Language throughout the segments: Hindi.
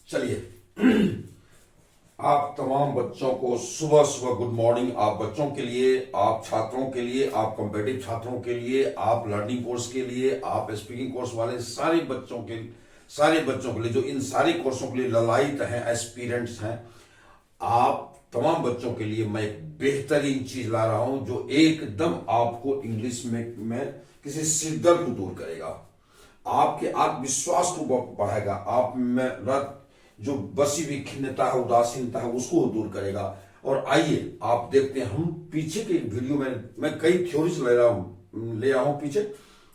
चलिए आप तमाम बच्चों को सुबह सुबह गुड मॉर्निंग। आप बच्चों के लिए, आप छात्रों के लिए, आप कॉम्पिटिटिव छात्रों के लिए, आप लर्निंग कोर्स के लिए, आप स्पीकिंग कोर्स वाले सारे बच्चों के लिए जो इन सारे कोर्सों के लिए ललायित हैं, एस्पिरेंट्स हैं, आप तमाम बच्चों के लिए मैं एक बेहतरीन चीज ला रहा हूं जो एकदम आपको इंग्लिश में किसी सिरदर्द को दूर करेगा, आपके आत्मविश्वास को बढ़ाएगा, आप में जो बसी हुई खिन्नता है, उदासीनता है, उसको दूर करेगा। और आइए आप देखते हैं, हम पीछे के वीडियो में मैं कई थ्योरीज ले रहा हूं पीछे,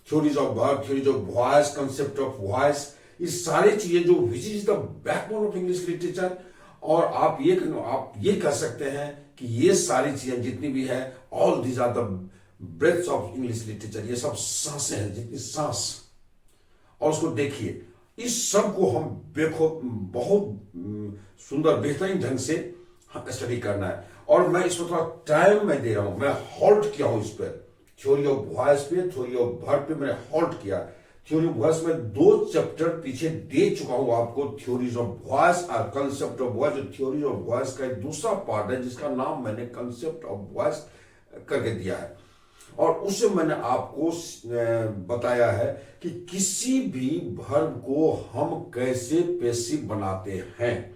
theories of verb, theories of voice, concept of voice, ये सारी चीजें जो which is the backbone of English literature. और आप ये कह सकते हैं कि ये सारी चीजें जितनी भी है, all these are the breaths of English literature, ये सब सांसें हैं, जितनी सांस। और उसको देखिए, इस सब को हम बहुत सुंदर बेहतरीन ढंग से स्टडी करना है। और मैं इसमें थोड़ा टाइम मैं दे रहा हूं, मैं हॉल्ट किया हूं इस पर, थ्योरी ऑफ वॉइस पे, थ्योरी ऑफ वर्ब पे मैंने हॉल्ट किया। थ्योरी ऑफ वॉइस में 2 चैप्टर पीछे दे चुका हूं आपको, थ्योरीज ऑफ वॉइस और कंसेप्ट ऑफ वॉइस। जो थ्योरी ऑफ वॉइस का एक दूसरा पार्ट है जिसका नाम मैंने कंसेप्ट ऑफ वॉइस करके दिया है। और उससे मैंने आपको बताया है कि किसी भी वर्ब को हम कैसे पैसिव बनाते हैं।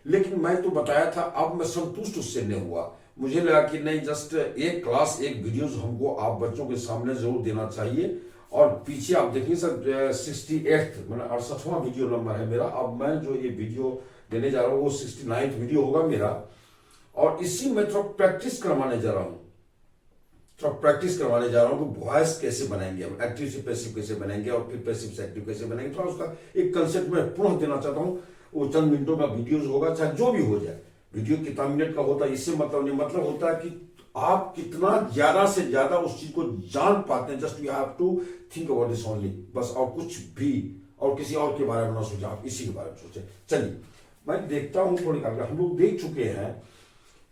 लेकिन मैं तो बताया था, अब मैं संतुष्ट उससे नहीं हुआ। मुझे लगा कि नहीं, जस्ट एक क्लास, एक वीडियोस हमको आप बच्चों के सामने जरूर देना चाहिए। और पीछे आप देखिए सर, 68 मतलब 68वां वीडियो नंबर है मेरा। अब मैं जो ये वीडियो देने जा रहा हूँ वो 69th वीडियो होगा मेरा। और इसी में थोड़ा प्रैक्टिस करवाने जा रहा हूँ, कि वॉइस कैसे बनाएंगे हम, एक्टिव से पैसिव कैसे बनाएंगे और फिर पैसिव से एक्टिव कैसे बनाएंगे। थोड़ा उसका एक कंसेप्ट में पुनः देना चाहता हूं। वो चंद मिनटों का वीडियोस होगा, चाहे जो भी हो जाए। वीडियो कितना मिनट का होता है इससे मतलब नहीं, मतलब होता है कि आप कितना ज्यादा से ज्यादा उस चीज को जान पाते हैं। Just you have to think about this only, बस। और कुछ भी और किसी और के बारे में ना सोचे, आप इसी के बारे में सोचे। चलिए मैं देखता हूं थोड़ी आगे। हम लोग देख चुके हैं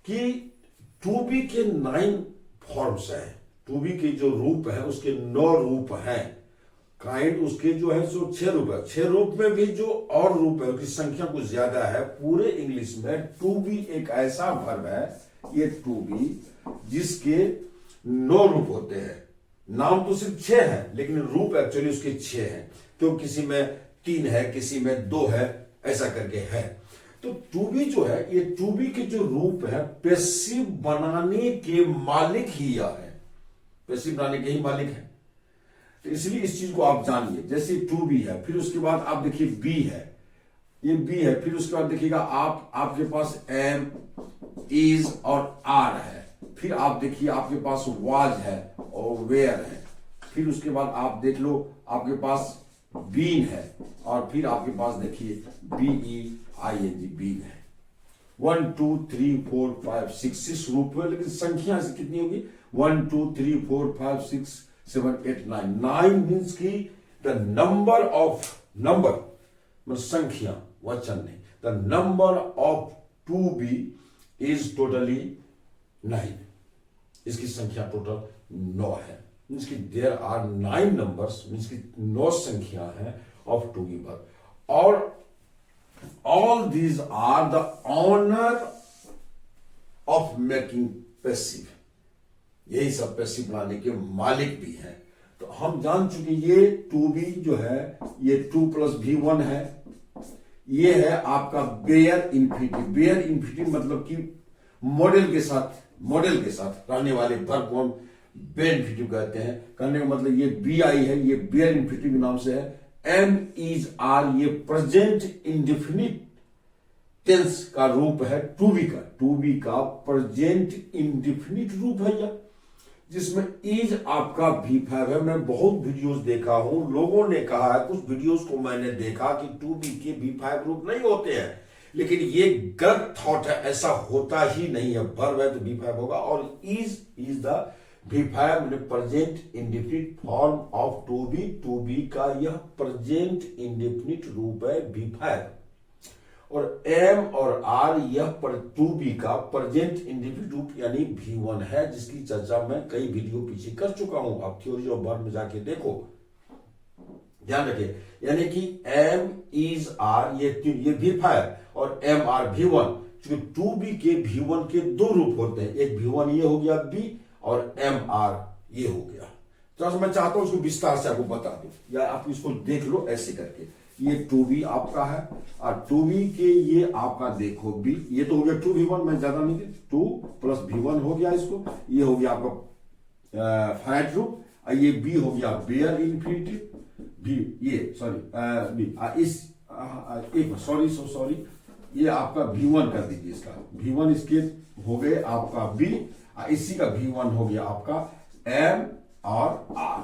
कि टू बी के 9 फॉर्म्स है। टू बी के जो रूप है उसके 9 रूप हैं। काइंड उसके जो है सो 6 रूप है। 6 रूप में भी जो और रूप है उसकी संख्या कुछ ज्यादा है। पूरे इंग्लिश में टू बी एक ऐसा वर्ब है, ये टू बी, जिसके 9 रूप होते हैं। नाम तो सिर्फ 6 है लेकिन रूप एक्चुअली उसके 6 हैं। तो किसी में 3 है, किसी में 2 है, ऐसा करके है। तो टू बी जो है, ये टू बी के जो रूप है, पैसिव बनाने के मालिक ही यह है, पैसिव बनाने के ही मालिक है। तो इसलिए इस चीज को आप जानिए। जैसे टू बी है, फिर उसके बाद आप देखिए बी है, ये बी है। फिर उसके बाद देखिएगा आपके पास एम, इज और आर है। फिर आप देखिए आपके पास वाज है और वेयर है। फिर उसके बाद आप देख लो आपके पास बीन है। और फिर आपके पास देखिए BEING, बीन है। 1 2 3 4 5 6 रूप है, लेकिन संख्या से कितनी होगी? 1 2 3 4 5 6 7 8 9। 9 मीन्स की द नंबर ऑफ, नंबर मतलब संख्या, वचन नहीं। The number of to be is totally 9। इसकी संख्या टोटल 9 है। मीन्स की देयर आर 9 नंबर्स, मीन्स की 9 संख्या है ऑफ टू बी वर्ब। और all these are the honor of making passive, यही सब पैसिव बनाने के मालिक भी हैं। तो हम जान चुके, ये टू बी जो है ये 2 + V1 है। ये है आपका बेयर इंफिनिटिव। बेयर इंफिनिटिव मतलब कि मॉडल के साथ रहने वाले वर्ब को हम बेयर इंफिनिटिव कहते हैं। कहने का मतलब ये BI है, ये बेयर इंफिनिटिव के नाम से है। एम, इज, आर, ये प्रेजेंट इंडेफिनिट टेंस का रूप है टू बी का प्रेजेंट इंडेफिनिट रूप है यह, जिसमें इज आपका V5 है। मैं बहुत वीडियोस देखा हूं, लोगों ने कहा है, कुछ वीडियोस को मैंने देखा कि टू बी के V5 रूप नहीं होते हैं, लेकिन ये गलत थॉट है, ऐसा होता ही नहीं है। वर्ब है तो V5 होगा। और इज द V5 मतलब present indefinite form of to be. To be का यह प्रेजेंट इंडेफिनिट रूप है V5। और एम और आर यह टू बी का प्रेजेंट इंडेफिनिट रूप यानी V1 है, जिसकी चर्चा मैं कई वीडियो पीछे कर चुका हूं। आप थ्योरी ऑफ वर्ब में जाके देखो। ध्यान रखिए, यानी कि एम इज आर, ये भी फायर और एम आर भी वन, क्योंकि टू बी के भी वन के दो रूप होते हैं, एक भी वन ये हो गया बी और एम आर ये हो गया। तो मैं चाहता हूं उसको विस्तार से आपको बता दूं, या आप इसको देख लो ऐसे करके। ये टू बी आपका है और टू बी के ये आपका देखो बी, ये तो हो गया टू भी वन, मैं ज्यादा नहीं, टू प्लस भी वन हो गया इसको, ये हो गया आपका फाइनाइट रूप, ये बी हो गया बेयर इन्फिनिटिव बी, ये सॉरी बी इस एक सॉरी ये आपका V1 कर दीजिए, इसका V1 इसके हो गए आपका B, इसी का V1 हो गया आपका M और R।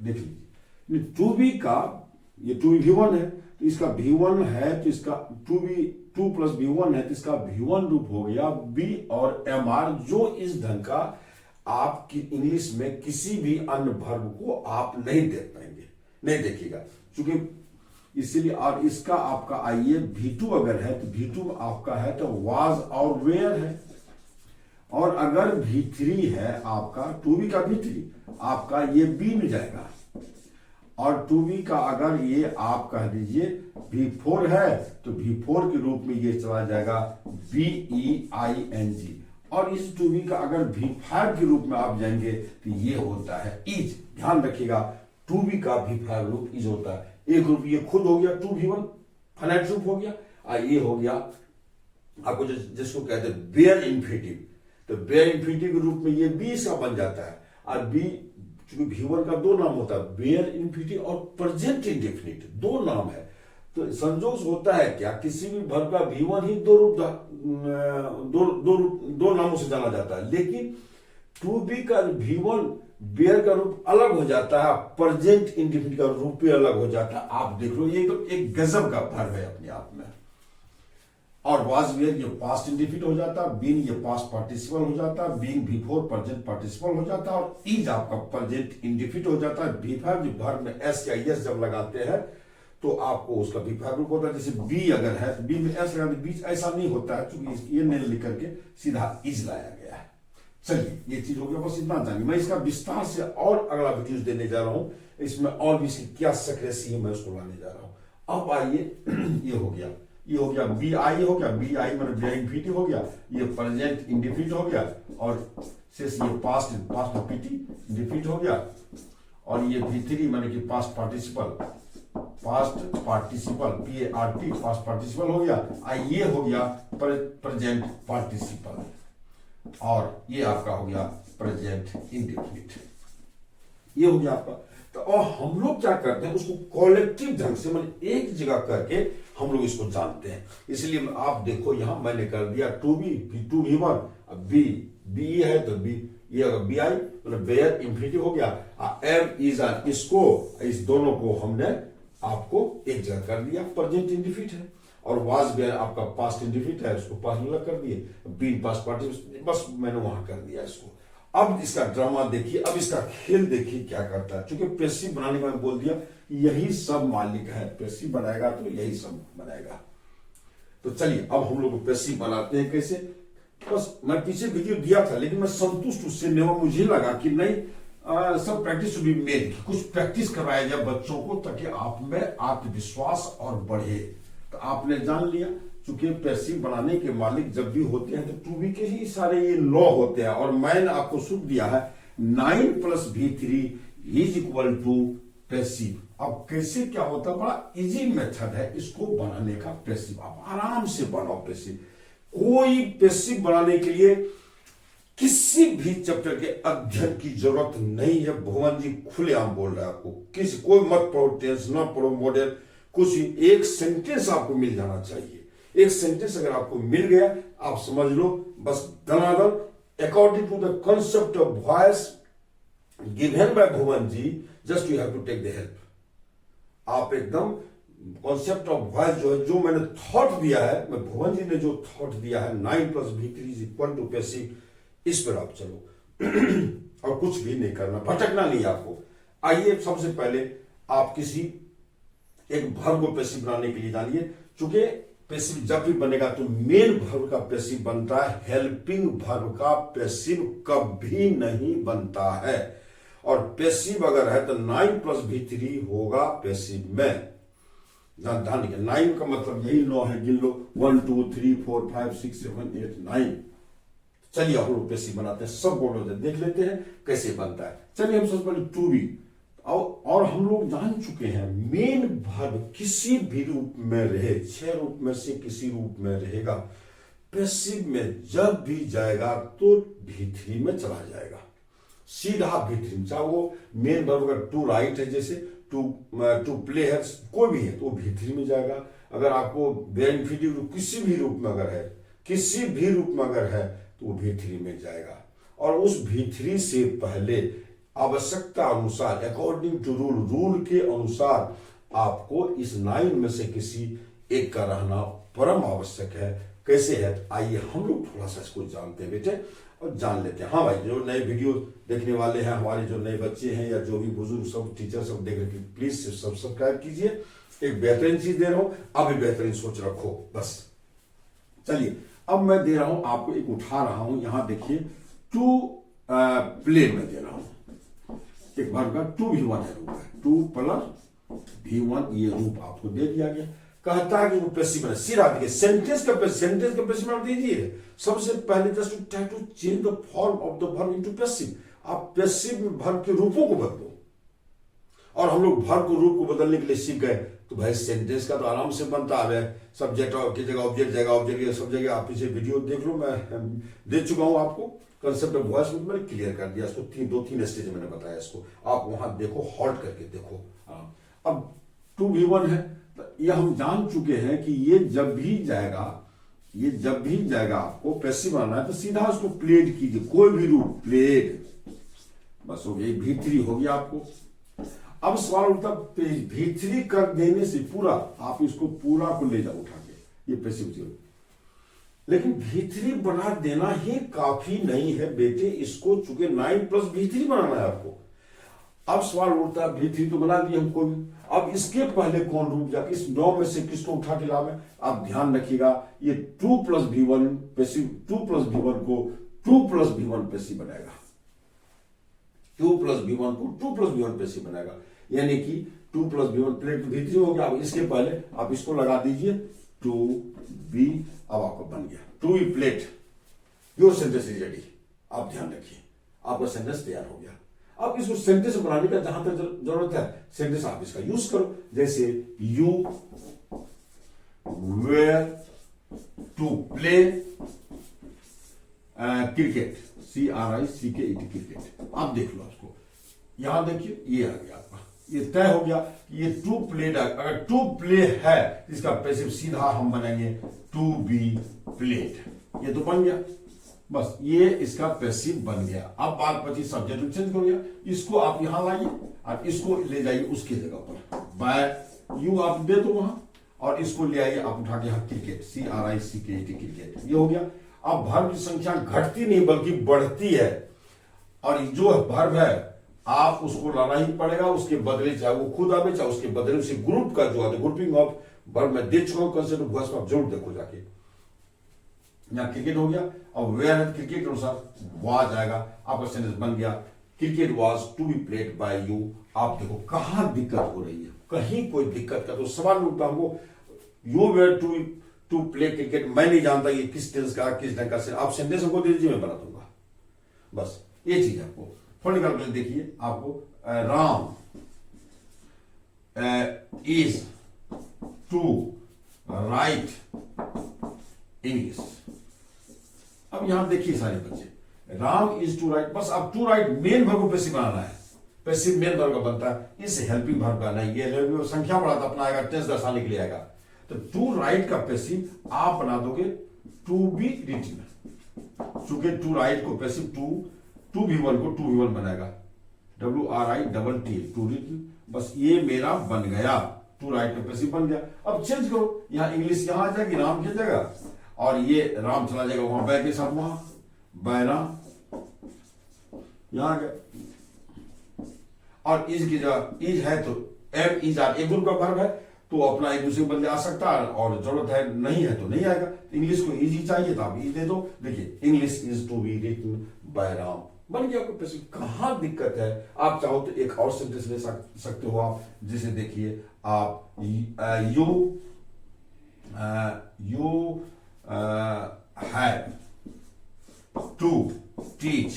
देख लीजिए 2B का ये 2B V1 है, तो इसका V1 है, तो इसका 2 प्लस V1 है, तो इसका V1 रूप हो गया B और MR, जो इस ढंग का आपकी इंग्लिश में किसी भी अन्य वर्ब को आप नहीं देख पाएंगे, नहीं देखिएगा, क्योंकि इसीलिए। और इसका आपका आइए V2 अगर है तो V2 आपका है तो वाज और वेयर है, और अगर V3 है आपका 2B का V3 आपका ये B में जाएगा, और 2B का अगर ये आप कह दीजिए V4 है तो V4 के रूप में ये चला जाएगा BEING, और इस 2B का अगर V5 के रूप में आप जाएंगे तो ये होता है इज। ध्यान रखिएगा 2B का V5 रूप इज होता है। एक रूप ये खुद हो गया 2V1 फाइनाइट रूप हो गया, और ये हो गया आपको जिसको कहते हैं बेयर इन्फिनिटिव, तो बेयर इन्फिनिटिव के रूप में ये बी इसका बन जाता है। और बी क्योंकि V1 का दो नाम होता है, बेयर इन्फिनिटिव और प्रेजेंट इंडेफिनिट, दो नाम है। तो संजोग होता है क्या, किसी भी वर्ब का V1 ही दो नामों से जाना जाता है, लेकिन 2B का V1 बेयर का रूप अलग हो जाता है, प्रेजेंट इंडेफिनिट का रूप भी अलग हो जाता है। आप देख लो, ये तो एक गजब का वर्ब है अपने आप में। और वाज वेयर ये पास्ट इंडेफिनिट हो जाता है, बीन ये पास्ट पार्टिसिपल हो जाता है, बीइंग बिफोर प्रेजेंट पार्टिसिपल हो जाता है, और इज आपका प्रेजेंट इंडेफिनिट हो जाता है। V5 जो वर्ब में एस या एस जब लगाते हैं तो आपको उसका V5 रूप होता है। जैसे बी अगर है तो बी में एस लगाते, बीच ऐसा नहीं होता है, क्योंकि ये नहीं लिख करके सीधा इज लाया गया है। चलिए ये चीज हो गया, बस इतना जानिए। मैं इसका विस्तार से और अगला वीडियो देने जा रहा हूं, इसमें और भी इसकी क्या सक्रेसी है मैं उसको लाने जा रहा हूं। अब आइए ये हो गया बी आई हो गया, बी आई मतलब बेयर इन्फिनिटिव हो गया, ये प्रेजेंट इंडेफिनिट हो गया, और शेष ये पास्ट पीटी इंडेफिनिट हो गया, और ये V3 माने कि past participle PART past participle हो गया, ये हो गया प्रेजेंट पार्टिसिपल, और ये आपका हो गया प्रेजेंट इंडेफिनिट, ये हो गया आपका। तो और हम लोग क्या करते हैं, उसको कॉलेक्टिव ढंग से मतलब एक जगह करके हम लोग इसको जानते हैं। इसलिए आप देखो यहां मैंने कर दिया 2B V1, अब बी है तो बी, ये अगर बी आई मतलब बेयर इन्फिनिटिव हो गया, एम इज आर, इसको इस दोनों को हमने आपको एक जगह कर दिया, प्रेजेंट इंडेफिनिट है, और वाज बेयर आपका पास्ट इंडेफिनिट है, उसको पास्ट अलग कर दिए, बीन पास्ट पार्टिसिपल, बस मैंने वहां कर दिया इसको। अब इसका ड्रामा देखिए, अब इसका खेल देखिए क्या करता है। क्योंकि पैसिव बनाने का मैं बोल दिया यही सब मालिक है, पैसिव बनाएगा तो यही सब बनाएगा। तो चलिए अब हम लोग पैसिव बनाते हैं कैसे। बस मैं पीछे वीडियो दिया था लेकिन मैं संतुष्ट उससे नहीं हुआ, मुझे लगा कि नहीं सब प्रैक्टिस टू बी मेड, कुछ प्रैक्टिस करवाया जाए बच्चों को ताकि आप में आत्मविश्वास और बढ़े। तो आपने जान लिया चूंकि पैसिव बनाने के मालिक जब भी होते हैं तो 2B के ही सारे ये लॉ होते हैं, और मैंने आपको सूत्र दिया है 9 + V3 = पैसिव। अब कैसे क्या होता है, बड़ा इजी मेथड है इसको बनाने का पैसिव, आप आराम से बनाओ पैसिव। कोई पैसिव बनाने के लिए किसी भी चैप्टर के अध्ययन की जरूरत नहीं है। भगवान जी खुलेआम बोल रहे हैं आपको, किसी कोई मत पढ़ो टेंस, ना पढ़ो मॉडल, कुछ एक सेंटेंस आपको मिल जाना चाहिए। एक सेंटेंस अगर आपको मिल गया आप समझ लो बस दनादन। According to the concept of voice given by Bhuvan ji, just you have to take the help. आप एकदम कॉन्सेप्ट ऑफ वॉइस जो है, जो मैंने थॉट दिया है, मैं भुवन जी ने जो थॉट दिया है 9 + V3 = पैसिव, इस पर आप चलो और कुछ भी नहीं करना, भटकना नहीं आपको। आइए सबसे पहले आप किसी एक वर्ब को पैसिव बनाने के लिए जानिए। चूंकि पैसिव जब भी बनेगा तो मेन वर्ब का पैसिव बनता है, हेल्पिंग वर्ब का पैसिव कभी नहीं बनता है। और पैसिव अगर है तो 9 प्लस V3 होगा पैसिव में। ध्यान दीजिए, 9 का मतलब यही 9 है, गिन लो 1 2 3 4 5 6 7 8 9। चलिए हम लोग पैसिव बनाते हैं, सब बोलो देख लेते हैं कैसे बनता है। चलिए हम सबसे पहले टू बी, और हम लोग जान चुके हैं मेन वर्ब किसी भी रूप में रहे, 6 रूप में से किसी रूप में रहेगा, पैसिव में जब भी जाएगा तो V3 में चला जाएगा, सीधा V3 में। चाहे वो मेन वर्ब अगर टू राइट है, जैसे टू प्ले है, कोई भी है तो V3 में जाएगा। अगर आपको बेनिफिटिव किसी भी रूप में अगर है, किसी भी रूप में अगर है तो वो V3 में जाएगा। और उस V3 से पहले आवश्यकता अनुसार, अकॉर्डिंग टू रूल के अनुसार आपको इस 9 में से किसी एक का रहना परम आवश्यक है। कैसे है, आइए हम लोग थोड़ा सा इसको जानते हैं बेटे, और जान लेते हैं। हाँ भाई, जो नए वीडियो देखने वाले हैं, हमारे जो नए बच्चे हैं या जो भी बुजुर्ग सब टीचर सब देख रहे हैं, प्लीज सब्सक्राइब कीजिए। एक बेहतरीन चीज दे रहा हूं, अभी बेहतरीन सोच रखो बस। चलिए अब मैं दे रहा हूं आपको, एक उठा रहा हूं, यहां देखिए टू प्ले में दे रहा हूं एक वर्ब का, टू V1 है रूप है, 2 प्लस V1 ये रूप आपको दे दिया गया। कहता है कि वो पैसिव बने, सीधा देखिए सेंटेंस का पैसिव नाम दीजिए। सबसे पहले just try to change the form of the verb into passive. आप पैसिव में वर्ब के रूपों को बदलो, और हम लोग वर्ब को रूप को बदलने के लिए सीख गए तो भाई सेंटेंस का तो आराम से बनता है। सब्जेक्ट की जगह ऑब्जेक्ट, जगह ऑब्जेक्ट, सब जगह आप इसे वीडियो देख लो, मैं दे चुका हूं आपको। कंसेप्ट ऑफ वॉइस में मैंने क्लियर कर दिया इसको, 2-3 स्टेज मैंने बताया इसको, आप वहां देखो, हॉल्ट करके देखो। अब 2V1 है, ये हम जान चुके हैं कि ये जब भी जाएगा आपको पैसिव बनाना है तो सीधा उसको प्लेड कीजिए, कोई भी रूप प्लेड, बस हो गया, V3 हो गया आपको। अब सवाल उठता V3 कर देने से पूरा, आप इसको पूरा को ले जाओ उठा के, ये पैसिव जीरो, लेकिन V3 बना देना ही काफी नहीं है बेटे, इसको चूंकि 9 प्लस V3 बनाना है आपको। अब सवाल उठता है V3 तो बना दिए हमको भी, अब इसके पहले कौन रूप जाके इस 9 में से किसको उठा के लावे। आप ध्यान रखिएगा, ये 2 plus V1 passive, 2 plus V1 को 2 प्लस V1 पैसिव बनाएगा, 2 प्लस V1 को 2 प्लस V1 पैसिव बनाएगा, यानी कि 2 प्लस V1 प्लेट V3 हो गया। अब इसके पहले आप इसको लगा दीजिए 2B, अब आपका बन गया 2B plate, your sentence is ready. आप ध्यान रखिए, आपका सेंटेंस तैयार हो गया। अब इसको सेंटेंस बनाने का जहां तक जरूरत है, सेंटेंस आप इसका यूज करो, जैसे you were to play cricket, CRICKET cricket. आप देख लो उसको, यहां देखिए ये आ गया आपका, ये तय हो गया कि ये 2 प्लेड, अगर 2 प्ले है इसका पैसिव सीधा हम बनाएंगे 2B प्लेड, ये तो बन गया, बस ये इसका पैसिव बन गया। अब बात बची सब्जेक्ट चेंज कर गया, इसको आप यहां लाइए और इसको ले जाइए उसकी जगह पर, बाय यू आप दे दो वहां, और इसको ले आइए आप उठा के यहां क्रिकेट, CRICKET क्रिकेट, ये हो गया। अब वर्ब की संख्या घटती नहीं बल्कि बढ़ती है, और जो वर्ब है आप उसको लाना ही पड़ेगा, उसके बदले चाहे वो खुद आवे चाहे उसके बदले उसे ग्रुप का जो है ग्रुपिंग ऑफ वर्ब में दे चुका हूं, कंसेप्ट ऑफ वॉइस में आप जरूर देखो जाके। यहां क्रिकेट हो गया, अब वेयर क्रिकेट के अनुसार वाज आएगा, आपका सेंटेंस बन गया cricket was to be played by you. आप देखो कहां दिक्कत हो रही है, कहीं कोई दिक्कत का तो सवाल उठता हमको, you were to play cricket, मैं नहीं जानता ये किस टेंस का किस ढंग का, आप सेंटेंस हमको दे दीजिए मैं बना दूंगा, बस ये चीज आपको थोड़ी कर देखिए। आपको Ram is to write English. अब यहां देखिए सारे बच्चे, राम इज टू राइट, बस अब टू राइट मेन वर्ब को पैसिव बनाना है, पैसिव मेन वर्ब का बनता है, इस हेल्पिंग वर्ब का नहीं, ये संख्या बढ़ाता अपना आएगा, टेंस दर्शाने के लिए आएगा। तो टू राइट का पैसिव आप बना दोगे टू बी रिटन, चूंकि टू राइट को पैसिव टू V1 को 2V1 बनाएगा, WRITT टू रिटन, बस ये मेरा बन गया, टू राइट का पैसिव बन गया। अब चेंज करो, यहां इंग्लिश यहां आ जाएगी राम की जगह, और ये राम चला जाएगा वहां बै के साथ, वहां बैराम यहां आ गया, और इज की जगह इज है तो एम इज आर एक ग्रुप का वर्ब है तो अपना एक दूसरे बदले आ सकता है, और जरूरत है नहीं है तो नहीं आएगा। इंग्लिश को इज ही चाहिए तो आप इज दे दो। देखिए English is to be written by Ram बन गया आपका पैसिव। कहाँ दिक्कत है? आप चाहो तो एक और सेंटेंस ले सकते हो आप, जिसे देखिए आप you have to teach,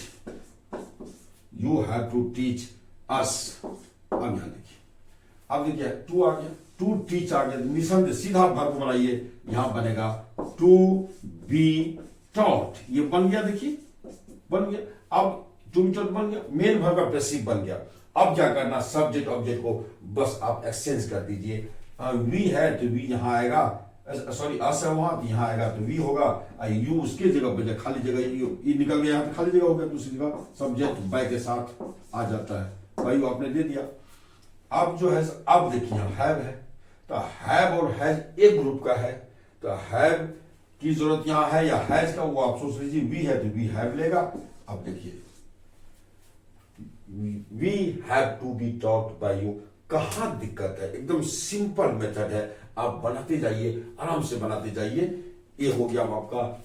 you have to teach us. अब यहां देखिए, अब देखिए टू आ गया, टू टीच आ गया, निसंदेह सीधा वर्ब बनाइए, यहां बनेगा टू बी टॉट। ये बन गया, देखिए बन गया। अब टू बी टॉट बन गया, मेन वर्ब का पैसिव बन गया। अब क्या करना, सब्जेक्ट ऑब्जेक्ट को बस आप एक्सचेंज कर दीजिए। वी है तो वी यहां आएगा, सॉरी अस है वहां, यहां आएगा तो वी होगा। यू उसके जगह पे, खाली जगह ये निकल गया, यहां पे खाली जगह हो गया, दूसरी जगह सब्जेक्ट बाय के साथ आ जाता है। भाई आपने दे दिया। अब जो है, अब देखिए हैव है, तो हैव और हैज एक ग्रुप का है, तो हैव की जरूरत यहां है या हैज का, वो आप सोच लीजिए। वी है तो वी हैव लेगा। अब देखिए we have to be taught by you. कहां दिक्कत है? एकदम सिंपल मेथड है, आप बनाते जाइए, आराम से बनाते जाइए। ये हो गया आपका,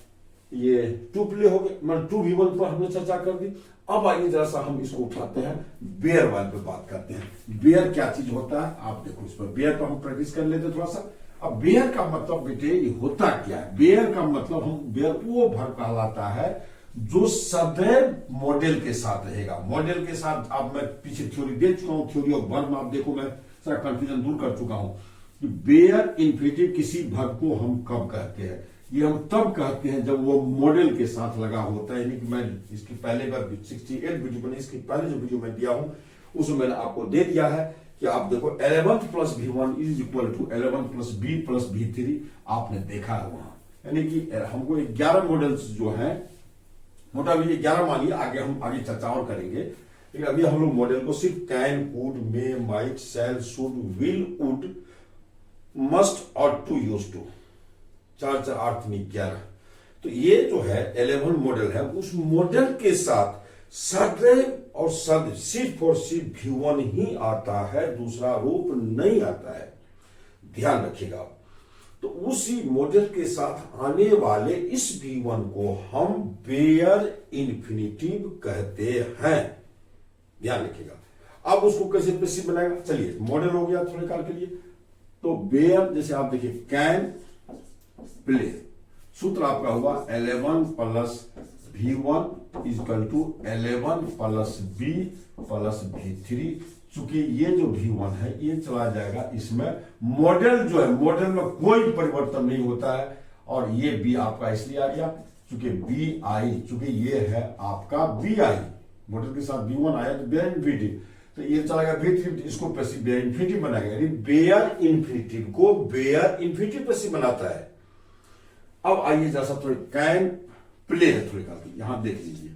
ये टू प्ले हो गया, मतलब टू V1 पर हमने चर्चा कर दी। अब आइए जरा सा हम इसको उठाते हैं, बेयर वाले पे बात करते हैं। बेयर क्या चीज होता है, आप देखो इस पर, बेयर पर हम प्रैक्टिस कर लेते थोड़ा सा। अब बेयर का मतलब बेटे ये होता क्या है? बेयर का मतलब, हम बेयर वो वर्ब कहलाता है जो सदैव मॉडल के साथ रहेगा। मॉडल के साथ, अब मैं पीछे थ्योरी दे चुका हूं, थ्योरी ऑफ वर्ब, आप देखो मैं सारा कंफ्यूजन दूर कर चुका हूं। बेयर इन्फिनिटिव किसी वर्ब को हम कब कहते हैं? ये हम तब कहते हैं जब वो मॉडल के साथ लगा होता है। यानी कि मैं इसकी पहले बार 68 वीडियो बने, इसकी पहले जो वीडियो मैं दिया हूं उसमें मैंने आपको दे दिया है कि आप देखो 11 plus V1 is equal to 11 plus B plus V3, आपने देखा है वहां। यानी कि हमको 11 मॉडल्स जो है, मोटा भी 11 मानिए, आगे हम आगे चर्चा और करेंगे, लेकिन अभी हम लोग मॉडल को सिर्फ can, could, may, might, shall, should, will, would, must और टू यूज टू, 4 4 8 11। तो ये जो है 11 मॉडल है, उस मॉडल के साथ सदैव और सद सिर्फ और सिर्फ V1 ही आता है, दूसरा रूप नहीं आता है, ध्यान रखिएगा। तो उसी मॉडल के साथ आने वाले इस V1 को हम बेयर इन्फिनिटिव कहते हैं, ध्यान रखिएगा। अब उसको कैसे पैसिव बनाएगा? चलिए, मॉडल हो गया थोड़े काल के लिए। तो बेयर, जैसे आप देखिए कैन प्ले, सूत्र आपका हुआ 11 plus V1 is equal to 11 plus B plus V3। चूंकि ये जो V1 है ये चला जाएगा इसमें, मॉडल जो है, मॉडल में कोई परिवर्तन नहीं होता है, और ये B आपका इसलिए आ गया चूंकि BI, चूंकि ये है आपका BI, मॉडल के साथ V1 आया तो बेयर इन्फिनिटिव, तो ये चला गया V3, इसको पैसिव बेयर इन्फिनिटिव बनाएगा। यानी बेयर इन्फिनिटिव को बेयर इन्फिनिटिव पैसिव बनाता है। अब आइए जरा सा थोड़ी, कैन प्ले है थोड़ी काफी, यहां देख लीजिए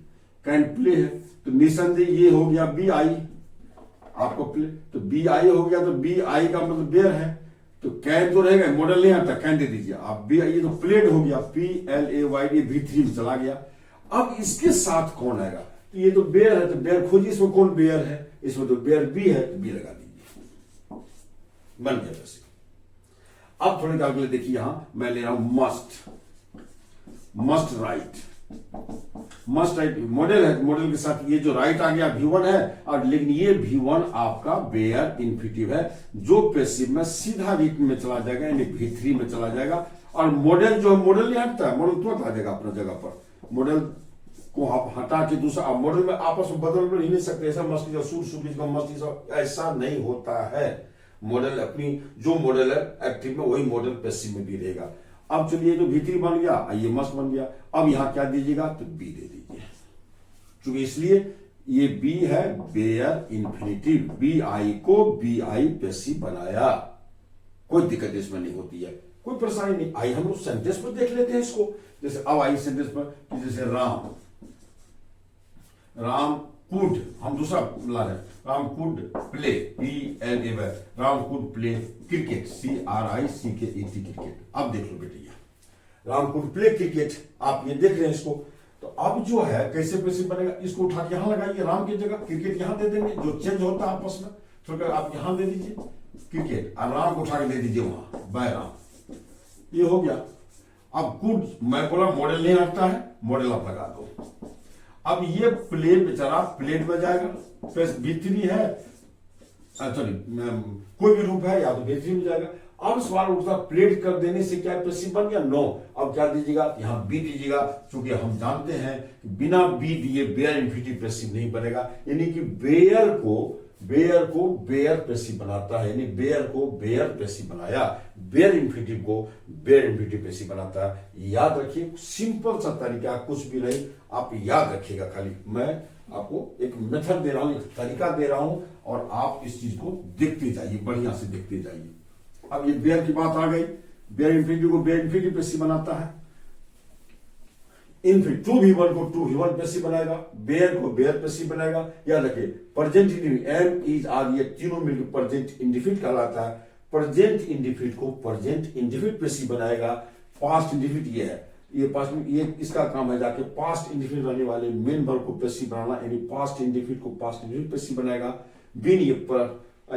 कैन प्ले है, तो निसंदेह ये हो गया BI आपको प्ले, तो BI हो गया, तो BI का मतलब बेयर है, तो कैन तो रहेगा, मॉडल नहीं आता, कैन दे दीजिए आप। BI ये तो प्लेड हो गया, PLAY, ये V3 में चला गया। अब इसके साथ कौन आएगा? ये तो बेयर है, तो बेयर खोजिए, इसमें कौन बेयर है? इसमें तो बेयर B है, तो B लगा दीजिए, बन गया वैसे। अब थोड़ी देर के लिए देखिए, यहां मैं ले रहा हूं must write, must write model है, मॉडल के साथ ये जो राइट आ गया V1 है, और लेकिन ये V1 आपका बेयर इन्फिनिटिव है, जो पैसिव में सीधा रीट में चला जाएगा, यानी V3 में चला जाएगा। और मॉडल जो है, मॉडल नहीं हटता है, मॉडल तुरंत आ जाएगा अपना जगह पर। मॉडल को आप हटा के दूसरा, आप मॉडल में आपस में बदल नहीं सकते, ऐसा मस्ती मस्ती ऐसा नहीं होता है। मॉडल अपनी जो मॉडल है एक्टिव में, वही मॉडल पैसिव में भी रहेगा। अब चलिए, जो V3 बन गया, ये मस्ट बन गया। अब यहां क्या दीजिएगा? तो B दे दीजिए, क्योंकि इसलिए ये B है बेयर इन्फिनिटिव, BI को BI पैसिव बनाया, कोई दिक्कत इसमें नहीं होती है, कोई परेशानी नहीं। आइए हम लोग सेंटेंस पर देख लेते हैं इसको। जैसे अब आइए सेंटेंस पर, जैसे राम कुड, हम दूसरा ला रहे हैं, Ram could play, PLA, Ram could play cricket, CRICKET, cricket. अब देख लो बेटे, राम कुड प्ले क्रिकेट, आप ये देख रहे हैं इसको। तो अब जो है कैसे पैसिव बनेगा? इसको उठा के यहां लगाइए, राम की जगह क्रिकेट यहां दे देंगे, जो चेंज होता है आपस में, तो आप यहां दे दीजिए क्रिकेट, और राम को उठा के दे दीजिए वहां बाय राम, ये हो गया। अब कुड, मैं बोला मॉडल नहीं हटता है, मॉडल आप लगा दो। अब ये प्लेन बेचारा प्लेन में जाएगा, प्लस B3 है, सॉरी कोई भी रूप है या तो B3 में जाएगा। अब सवाल उठता प्लेट कर देने से क्या पैसिव बन गया? नो। अब क्या दीजिएगा? यहाँ बी दीजिएगा, क्योंकि हम जानते हैं कि बिना बी दिए बेयर इंफिनिटिव पैसिव नहीं बनेगा। यानी कि बेयर को बेयर पैसिव बनाता है, यानी बेयर को बेयर पैसिव बनाया, बेयर इंफिनिटिव को बेयर इंफिनिटिव पैसिव बनाता है। याद रखिए, सिंपल सा तरीका, कुछ भी नहीं, आप याद रखिएगा। खाली मैं आपको एक मेथड दे रहा हूं, एक तरीका दे रहा हूं, और आप इस चीज को देखते जाइए, बढ़िया से देखते जाइए। अब ये बेयर की बात आ गई, बेयर इंफिनिटिव को बेयर इंफिनिटिव पैसिव बनाता है, इनफिनिट 2v1 को 2v1 पैसिव बनाएगा, बेयर को बेयर पैसिव बनाएगा। याद रखिए, present indefinite am is are, ये तीनों मिलकर प्रेजेंट इंडिफिनिट कहलाता है। प्रेजेंट इंडिफिनिट को प्रेजेंट इंडिफिनिट पैसिव बनाएगा। पास्ट इंडिफिनिट ये है, ये पास्ट, ये इसका काम है जाके पास्ट इंडिफिनिट रहने वाले मेन वर्ब को पैसिव बनाना, यानी पास्ट इंडिफिनिट को पास्ट इंडिफिनिट पैसिव बनाएगा। बीन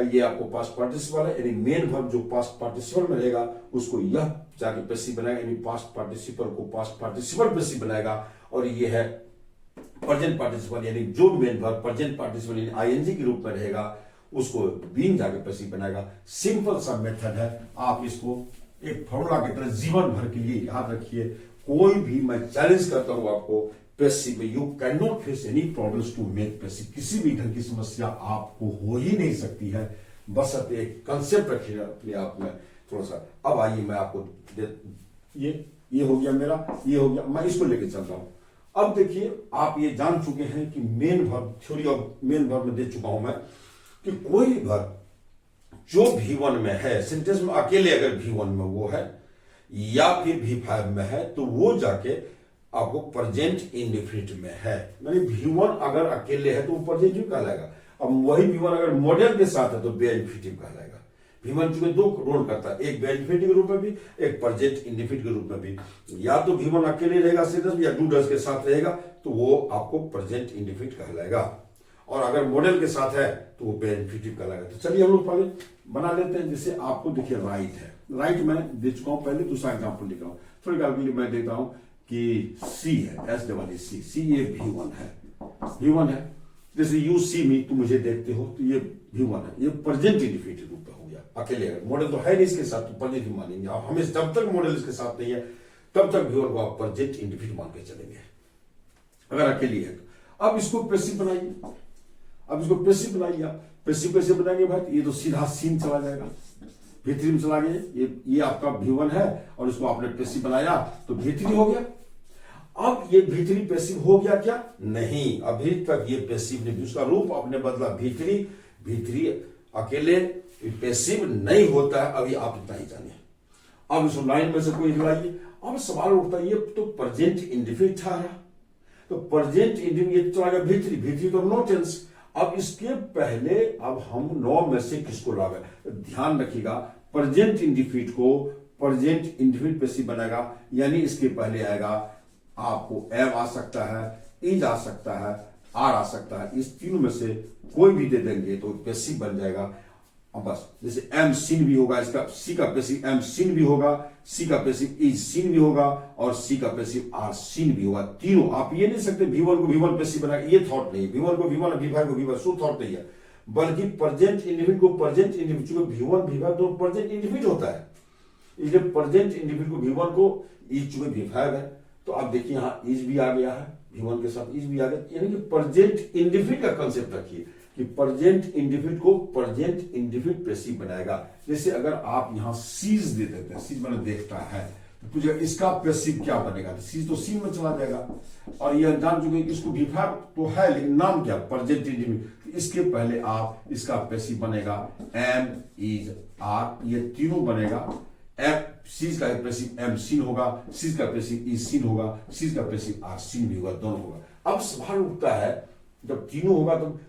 ये आपको पास्ट पार्टिसिपल है, यानी मेन वर्ब जो पास्ट पार्टिसिपल में रहेगा उसको यह जाके पैसिव बनाएगा, यानी पास्ट पार्टिसिपल को पास्ट पार्टिसिपल पैसिव बनाएगा। और ये है प्रेजेंट पार्टिसिपल, यानी जो मेन वर्ब प्रेजेंट पार्टिसिपल यानी आईएनजी के रूप में रहेगा उसको बीन जाके पैसिव बनाएगा। सिंपल सा मेथड है, आप इसको एक फॉर्मूला की तरह जीवन भर के लिए याद रखिए। कोई भी, मैं चैलेंज करता हूं आपको, पैसिव में you cannot face any problems to make passive. किसी भी ढंग की समस्या आपको हो ही नहीं सकती है, बस एक कंसेप्ट रखिए अपने आप में थोड़ा सा। अब आइए मैं आपको ये हो गया मेरा, ये हो गया, मैं इसको लेके चल रहा हूं। अब देखिए, आप ये जान चुके हैं कि main verb, theory of main verb में दे चुका हूं मैं कि कोई वर्ब जो V1 में है, सेंटेंस में अकेले अगर V1 में वो है या फिर V5 में है, तो वो जाके आपको प्रेजेंट इंडिफिनिट में है। यानी V1 अगर अकेले है तो वो प्रेजेंट कहलाएगा। अब वही V1 अगर मॉडल के साथ है तो बेयर इंफिनिटिव कहलाएगा। V1 चूंकि दो रोल करता है, एक बेयर इंफिनिटिव के रूप में भी, एक प्रेजेंट इंडिफिनिट के रूप में भी। या तो V1 अकेले रहेगा सेंटेंस में, या डू डज के साथ रहेगा तो वो आपको प्रेजेंट इंडिफिनिट कहलाएगा। और अगर मॉडल के साथ है तो वो बेयर इंफिनिटिव कहलाएगा। तो चलिए हम लोग पहले बना लेते हैं। जैसे आपको देखिए राइट है, राइट मैं दे चुका हूं, पहले दूसरा एग्जाम्पल लिखा हूं। थोड़ी के लिए मैं देता हूं कि सी है, SEE, ये V1 है, V1 है। जैसे यू सी मी, तुम मुझे देखते हो, तो ये V1 है, ये प्रेजेंट इंडिफिनिट रूप में हो गया अकेले। अगर मॉडल तो है नहीं इसके साथ तो प्रेजेंट ही मानेंगे आप हमें। जब तक मॉडल इसके साथ नहीं है तब तक V1 को आप प्रेजेंट इंडिफिनिट मान के चलेंगे, अगर अकेली है तो। अब इसको पैसिव बनाइए, अब इसको पैसिव बनाइए। आप पैसिव कैसे बनाएंगे भाई? ये तो सीधा सीन चला जाएगा, V3 में चला गया। ये आपका V1 है और इसको आपने पैसिव बनाया तो V3 हो गया। अब ये V3 पैसिव हो गया क्या? नहीं, अभी तक ये पैसिव नहीं, उसका रूप आपने बदला V3 अकेले पैसिव नहीं होता है, अभी आप इतना ही जानिए। अब इस लाइन में से कोई हिलाइए। अब सवाल उठता है, ये तो प्रेजेंट इंडिफिनिट था, तो प्रेजेंट इंडिफिनिट ये चला गया V3 तो नो टेंस। अब इसके पहले अब हम 9 में से किसको लावे? ध्यान रखिएगा, प्रेजेंट इंडिफिनिट को प्रेजेंट इंडिफिनिट पैसिव बनाएगा, यानी इसके पहले आएगा आपको एम आ सकता है, इज आ सकता है, आर आ सकता है। इस तीनों में से कोई भी दे देंगे तो पैसिव बन जाएगा। अब बस, जैसे एम सीन भी होगा, इसका सी का पैसिव एम सीन भी होगा, सी का पैसिव इज सीन भी होगा, और सी का पैसिव आर सीन भी होगा। तीनों आप ये नहीं सकते V1 को V1 पैसिव बनाएगा, ये थॉट नहीं। V1 को V1, V5 को V5, सो थॉट नहीं है, बल्कि प्रेजेंट इंडिफिनिट को प्रेजेंट इंडिफिनिट, चूंकि V1 V5 तो प्रेजेंट इंडिफिनिट होता है, इसलिए प्रेजेंट इंडिफिनिट को V1 को इज, चूंकि V5 है तो आप देखिए यहाँ इज भी आ गया है, V1 के साथ इज भी आ गया। यानी कि प्रेजेंट इंडिफिनिट का कंसेप्ट रखिए कि प्रेजेंट इंडिफिनिट को प्रेजेंट इंडिफिनिट पैसिव बनाएगा। जैसे अगर आप यहां सीज दे देते हैं, सीज मैंने देखता है तो पूछेगा इसका पैसिव क्या बनेगा, तो सीज तो सीन में चला जाएगा। और यह जान चुके इसको V5 तो है, लेकिन नाम क्या? Present indefinite. इसके पहले आप इसका पैसिव बनेगा एम इज आर, ये तीनों बनेगा। एम सीज का पैसिव एम सीन होगा, सीज का पैसिव इज सीन होगा, सीज का पैसिव आर सीन भी होगा, दोनों होगा। अब सवाल उठता है, जब तीनों होगा तो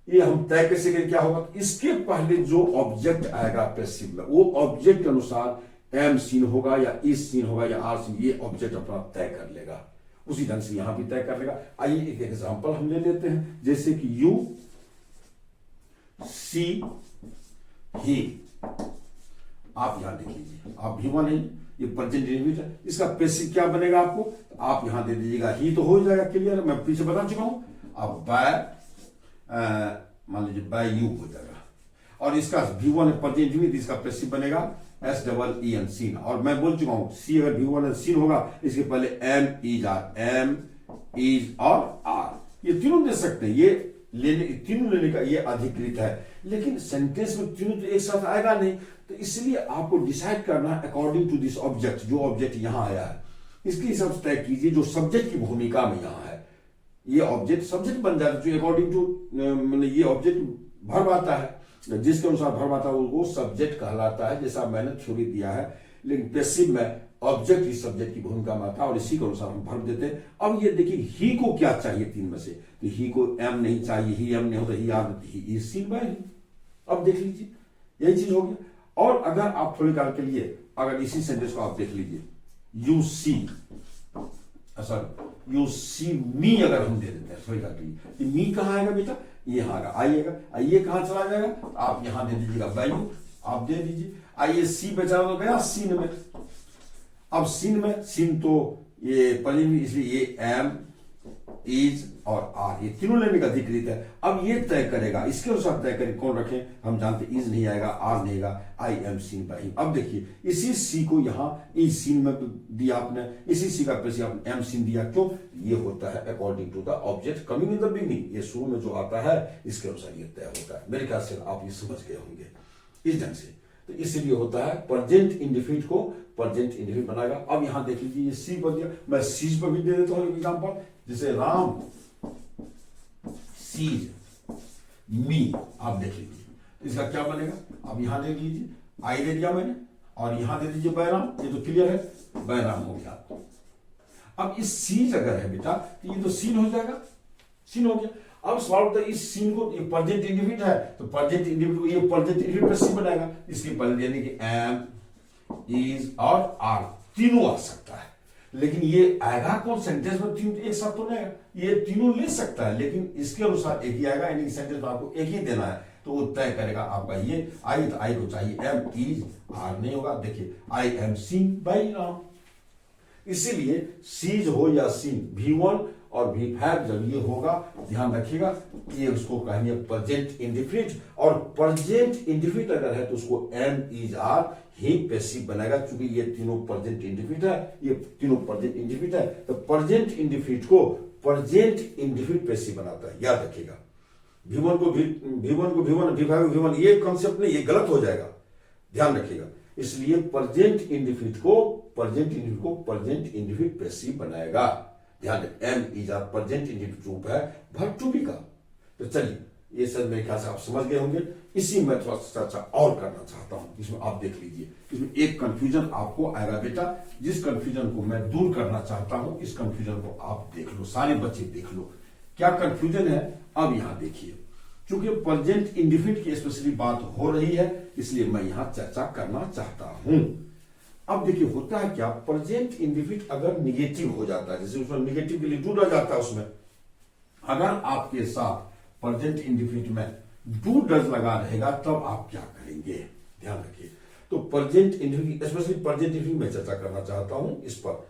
ये हम तय कैसे करें क्या होगा? तो इसके पहले जो ऑब्जेक्ट आएगा पैसिव में, वो ऑब्जेक्ट के अनुसार एम सीन होगा या इज सीन होगा या आर सीन, ये ऑब्जेक्ट अपना तय कर लेगा। उसी ढंग से यहां भी तय कर लेगा। आइए एक एग्जांपल हम ले लेते हैं, जैसे कि यू सी ही, आप यहां देख लीजिए, आप V1 है, ये प्रेजेंट इंडेफिनिट है। इसका पैसिव क्या बनेगा आपको, आप यहां दे दीजिएगा ही, तो हो जाएगा क्लियर, मैं पीछे बता चुका हूं। अब बाय मान लीजिए बाय यू हो जाएगा, और इसका V1 है प्रेजेंट इंडेफिनिट, इसका पैसिव बनेगा SEEN सीन, और मैं बोल चुका हूं सी अगर V1 है सीन होगा, इसके पहले एम इज और आर, ये तीनों दे सकते हैं, ये लेने तीनों लेने का ये अधिकृत है, लेकिन सेंटेंस में तीनों तो एक साथ आएगा नहीं, तो इसलिए आपको डिसाइड करना है अकॉर्डिंग टू दिस ऑब्जेक्ट, जो ऑब्जेक्ट यहां आया है इसके हिसाब से तय कीजिए, जो सब्जेक्ट की भूमिका में यहां है ये ऑब्जेक्ट सब्जेक्ट बन जाता है, जो अकॉर्डिंग टू मतलब ये ऑब्जेक्ट भर्ब आता है, जिसके अनुसार भर्ब आता है वो सब्जेक्ट कहलाता है, जैसा मैंने थ्योरी दिया है। लेकिन पैसिव में ऑब्जेक्ट ही सब्जेक्ट की भूमिका में आता है और इसी के अनुसार हम भर्ब देते हैं। अब ये देखिए ही को क्या चाहिए तीन में से, तो ही को एम नहीं चाहिए, ही एम नहीं होता, ही आर, ही सीन बाय ही। अब देख लीजिए यही चीज हो गया। और अगर आप थोड़ी काल के लिए अगर इसी सेंटेंस को आप देख लीजिए, यू सी यू सी मी, अगर हम दे देते हैं थोड़ी काल के लिए, मी कहां आएगा बेटा, ये यहां आएगा, आइए कहां चला जाएगा, आप यहां दे दीजिएगा वैल्यू, आप दे दीजिए, आइए सी बेचारा तो गया सीन में। अब सीन में, सीन तो ये पहले इसलिए ये एम इज और आर, ये तीनों लेने का अधिकृत है। अब ये तय करेगा, इसके अनुसार तय करें कौन रखें, हम जानते इज नहीं आएगा, आर नहीं आएगा, I am seen by him. अब देखिए इसी सी को यहां इज सीन में दिया आपने, इसी सी का पैसे आपने एम सीन दिया, क्यों, ये होता है according to the object coming in the beginning, ये शुरू में जो आता है इसके अनुसार ये तय होता है। मेरे ख्याल से आप ये समझ गए होंगे इस ढंग से, तो इसलिए होता है प्रेजेंट इंडेफिनिट को प्रेजेंट इंडेफिनिट बनाएगा। अब यहां देख लीजिए ये सी बन गया, मैं सीज पर भी दे देता हूं एग्जांपल, जैसे राम सीज मी, आप देख लीजिए तो इसका क्या बनेगा, अब यहां दे लीजिए आई दे दिया मैंने, और यहां दे दीजिए बैराम, ये तो क्लियर है, बैराम हो गया। अब इस सीज अगर है बेटा तो ये तो सीन हो जाएगा, सीन हो गया। अब सवाल होता है इस सीन को, ये प्रेजेंट इंडेफिनिट है तो प्रेजेंट इंडेफिनिट को ये प्रेजेंट इंडेफिनिट पे सी बनाएगा, इसके पहले यानी कि एम इज और आर तीनों आ सकता है, लेकिन ये आएगा कौन सेंटेंस में, तीन एक साथ तो नहीं आएगा, ये तीनों ले सकता है लेकिन इसके अनुसार एक ही आएगा, यानी कि सेंटेंस में आपको एक ही देना है, तो वो तय करेगा आपका ये आई, तो आई को चाहिए एम इज, आर नहीं होगा, देखिए I am seen by Ram. इसीलिए सीज हो या सीन, V1 और V5 जब ये होगा, ध्यान रखिएगा ये उसको कहेंगे प्रेजेंट इंडेफिनिट, और प्रेजेंट इंडेफिनिट अगर है तो उसको एम इज आर ही पैसिव बनेगा, क्योंकि ये तीनों प्रेजेंट इंडेफिनिट है, ये तीनों प्रेजेंट इंडेफिनिट है, तो प्रेजेंट इंडेफिनिट को प्रेजेंट इंडेफिनिट पैसिव बनाता है, याद रखिएगा। V1 को V1, V5 को V1, ये कॉन्सेप्ट नहीं, ये गलत हो जाएगा, ध्यान रखिएगा। इसलिए प्रेजेंट इंडेफिनिट को प्रेजेंट इंडेफिनिट पैसिव बनाएगा, ध्यान रखें। Am is are present indefinite रूप है वर्ब टू बी का। तो चलिए ये सब मेरे ख्याल से आप समझ गए होंगे। इसी में थोड़ा सा चर्चा और करना चाहता हूं, इसमें आप देख लीजिए, इसमें एक कंफ्यूजन आपको आएगा बेटा, जिस कंफ्यूजन को मैं दूर करना चाहता हूं, इस कंफ्यूजन को आप देख लो, सारे बच्चे देख लो क्या कंफ्यूजन है। अब यहां देखिए, क्योंकि प्रेजेंट इंडेफिनिट की स्पेशली बात हो रही है, इसलिए मैं यहां चर्चा करना चाहता हूं। अब देखिए होता है क्या, प्रेजेंट इंडेफिनिट अगर निगेटिव हो जाता है, जैसे उसमें निगेटिव के लिए डू रह जाता है, उसमें अगर आपके साथ प्रेजेंट इंडेफिनिट में डू डज लगा रहेगा तब आप क्या करेंगे, ध्यान रखिए। तो present indefinite specially present indefinite में चर्चा करना चाहता हूं इस पर,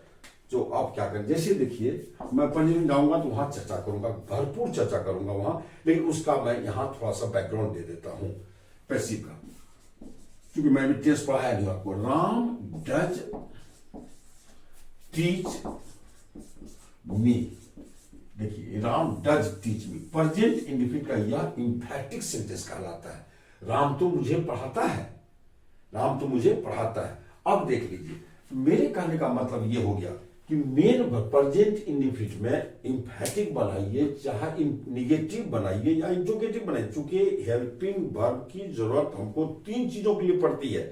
जो आप क्या करें। जैसे देखिए मैं प्रेजेंट जाऊंगा तो वहां चर्चा करूंगा, भरपूर चर्चा करूंगा वहां, लेकिन उसका मैं यहां थोड़ा सा बैकग्राउंड दे देता हूं पैसिव का, क्योंकि मैंने टेस्ट पढ़ाया नहीं आपको। राम डज टीच मी, देखिए Ram does teach me, present indefinite का यह इंफैटिक सेंटेंस कहलाता है। राम तो मुझे पढ़ाता है, राम तो मुझे पढ़ाता है। अब देख लीजिए, मेरे कहने का मतलब यह हो गया कि मेन प्रेजेंट इंडेफिनिट में इंफैटिक बनाइए, चाहे निगेटिव बनाइए या इंट्रोगेटिव बनाइए, क्योंकि हेल्पिंग वर्ब की जरूरत हमको तीन चीजों के लिए पड़ती है,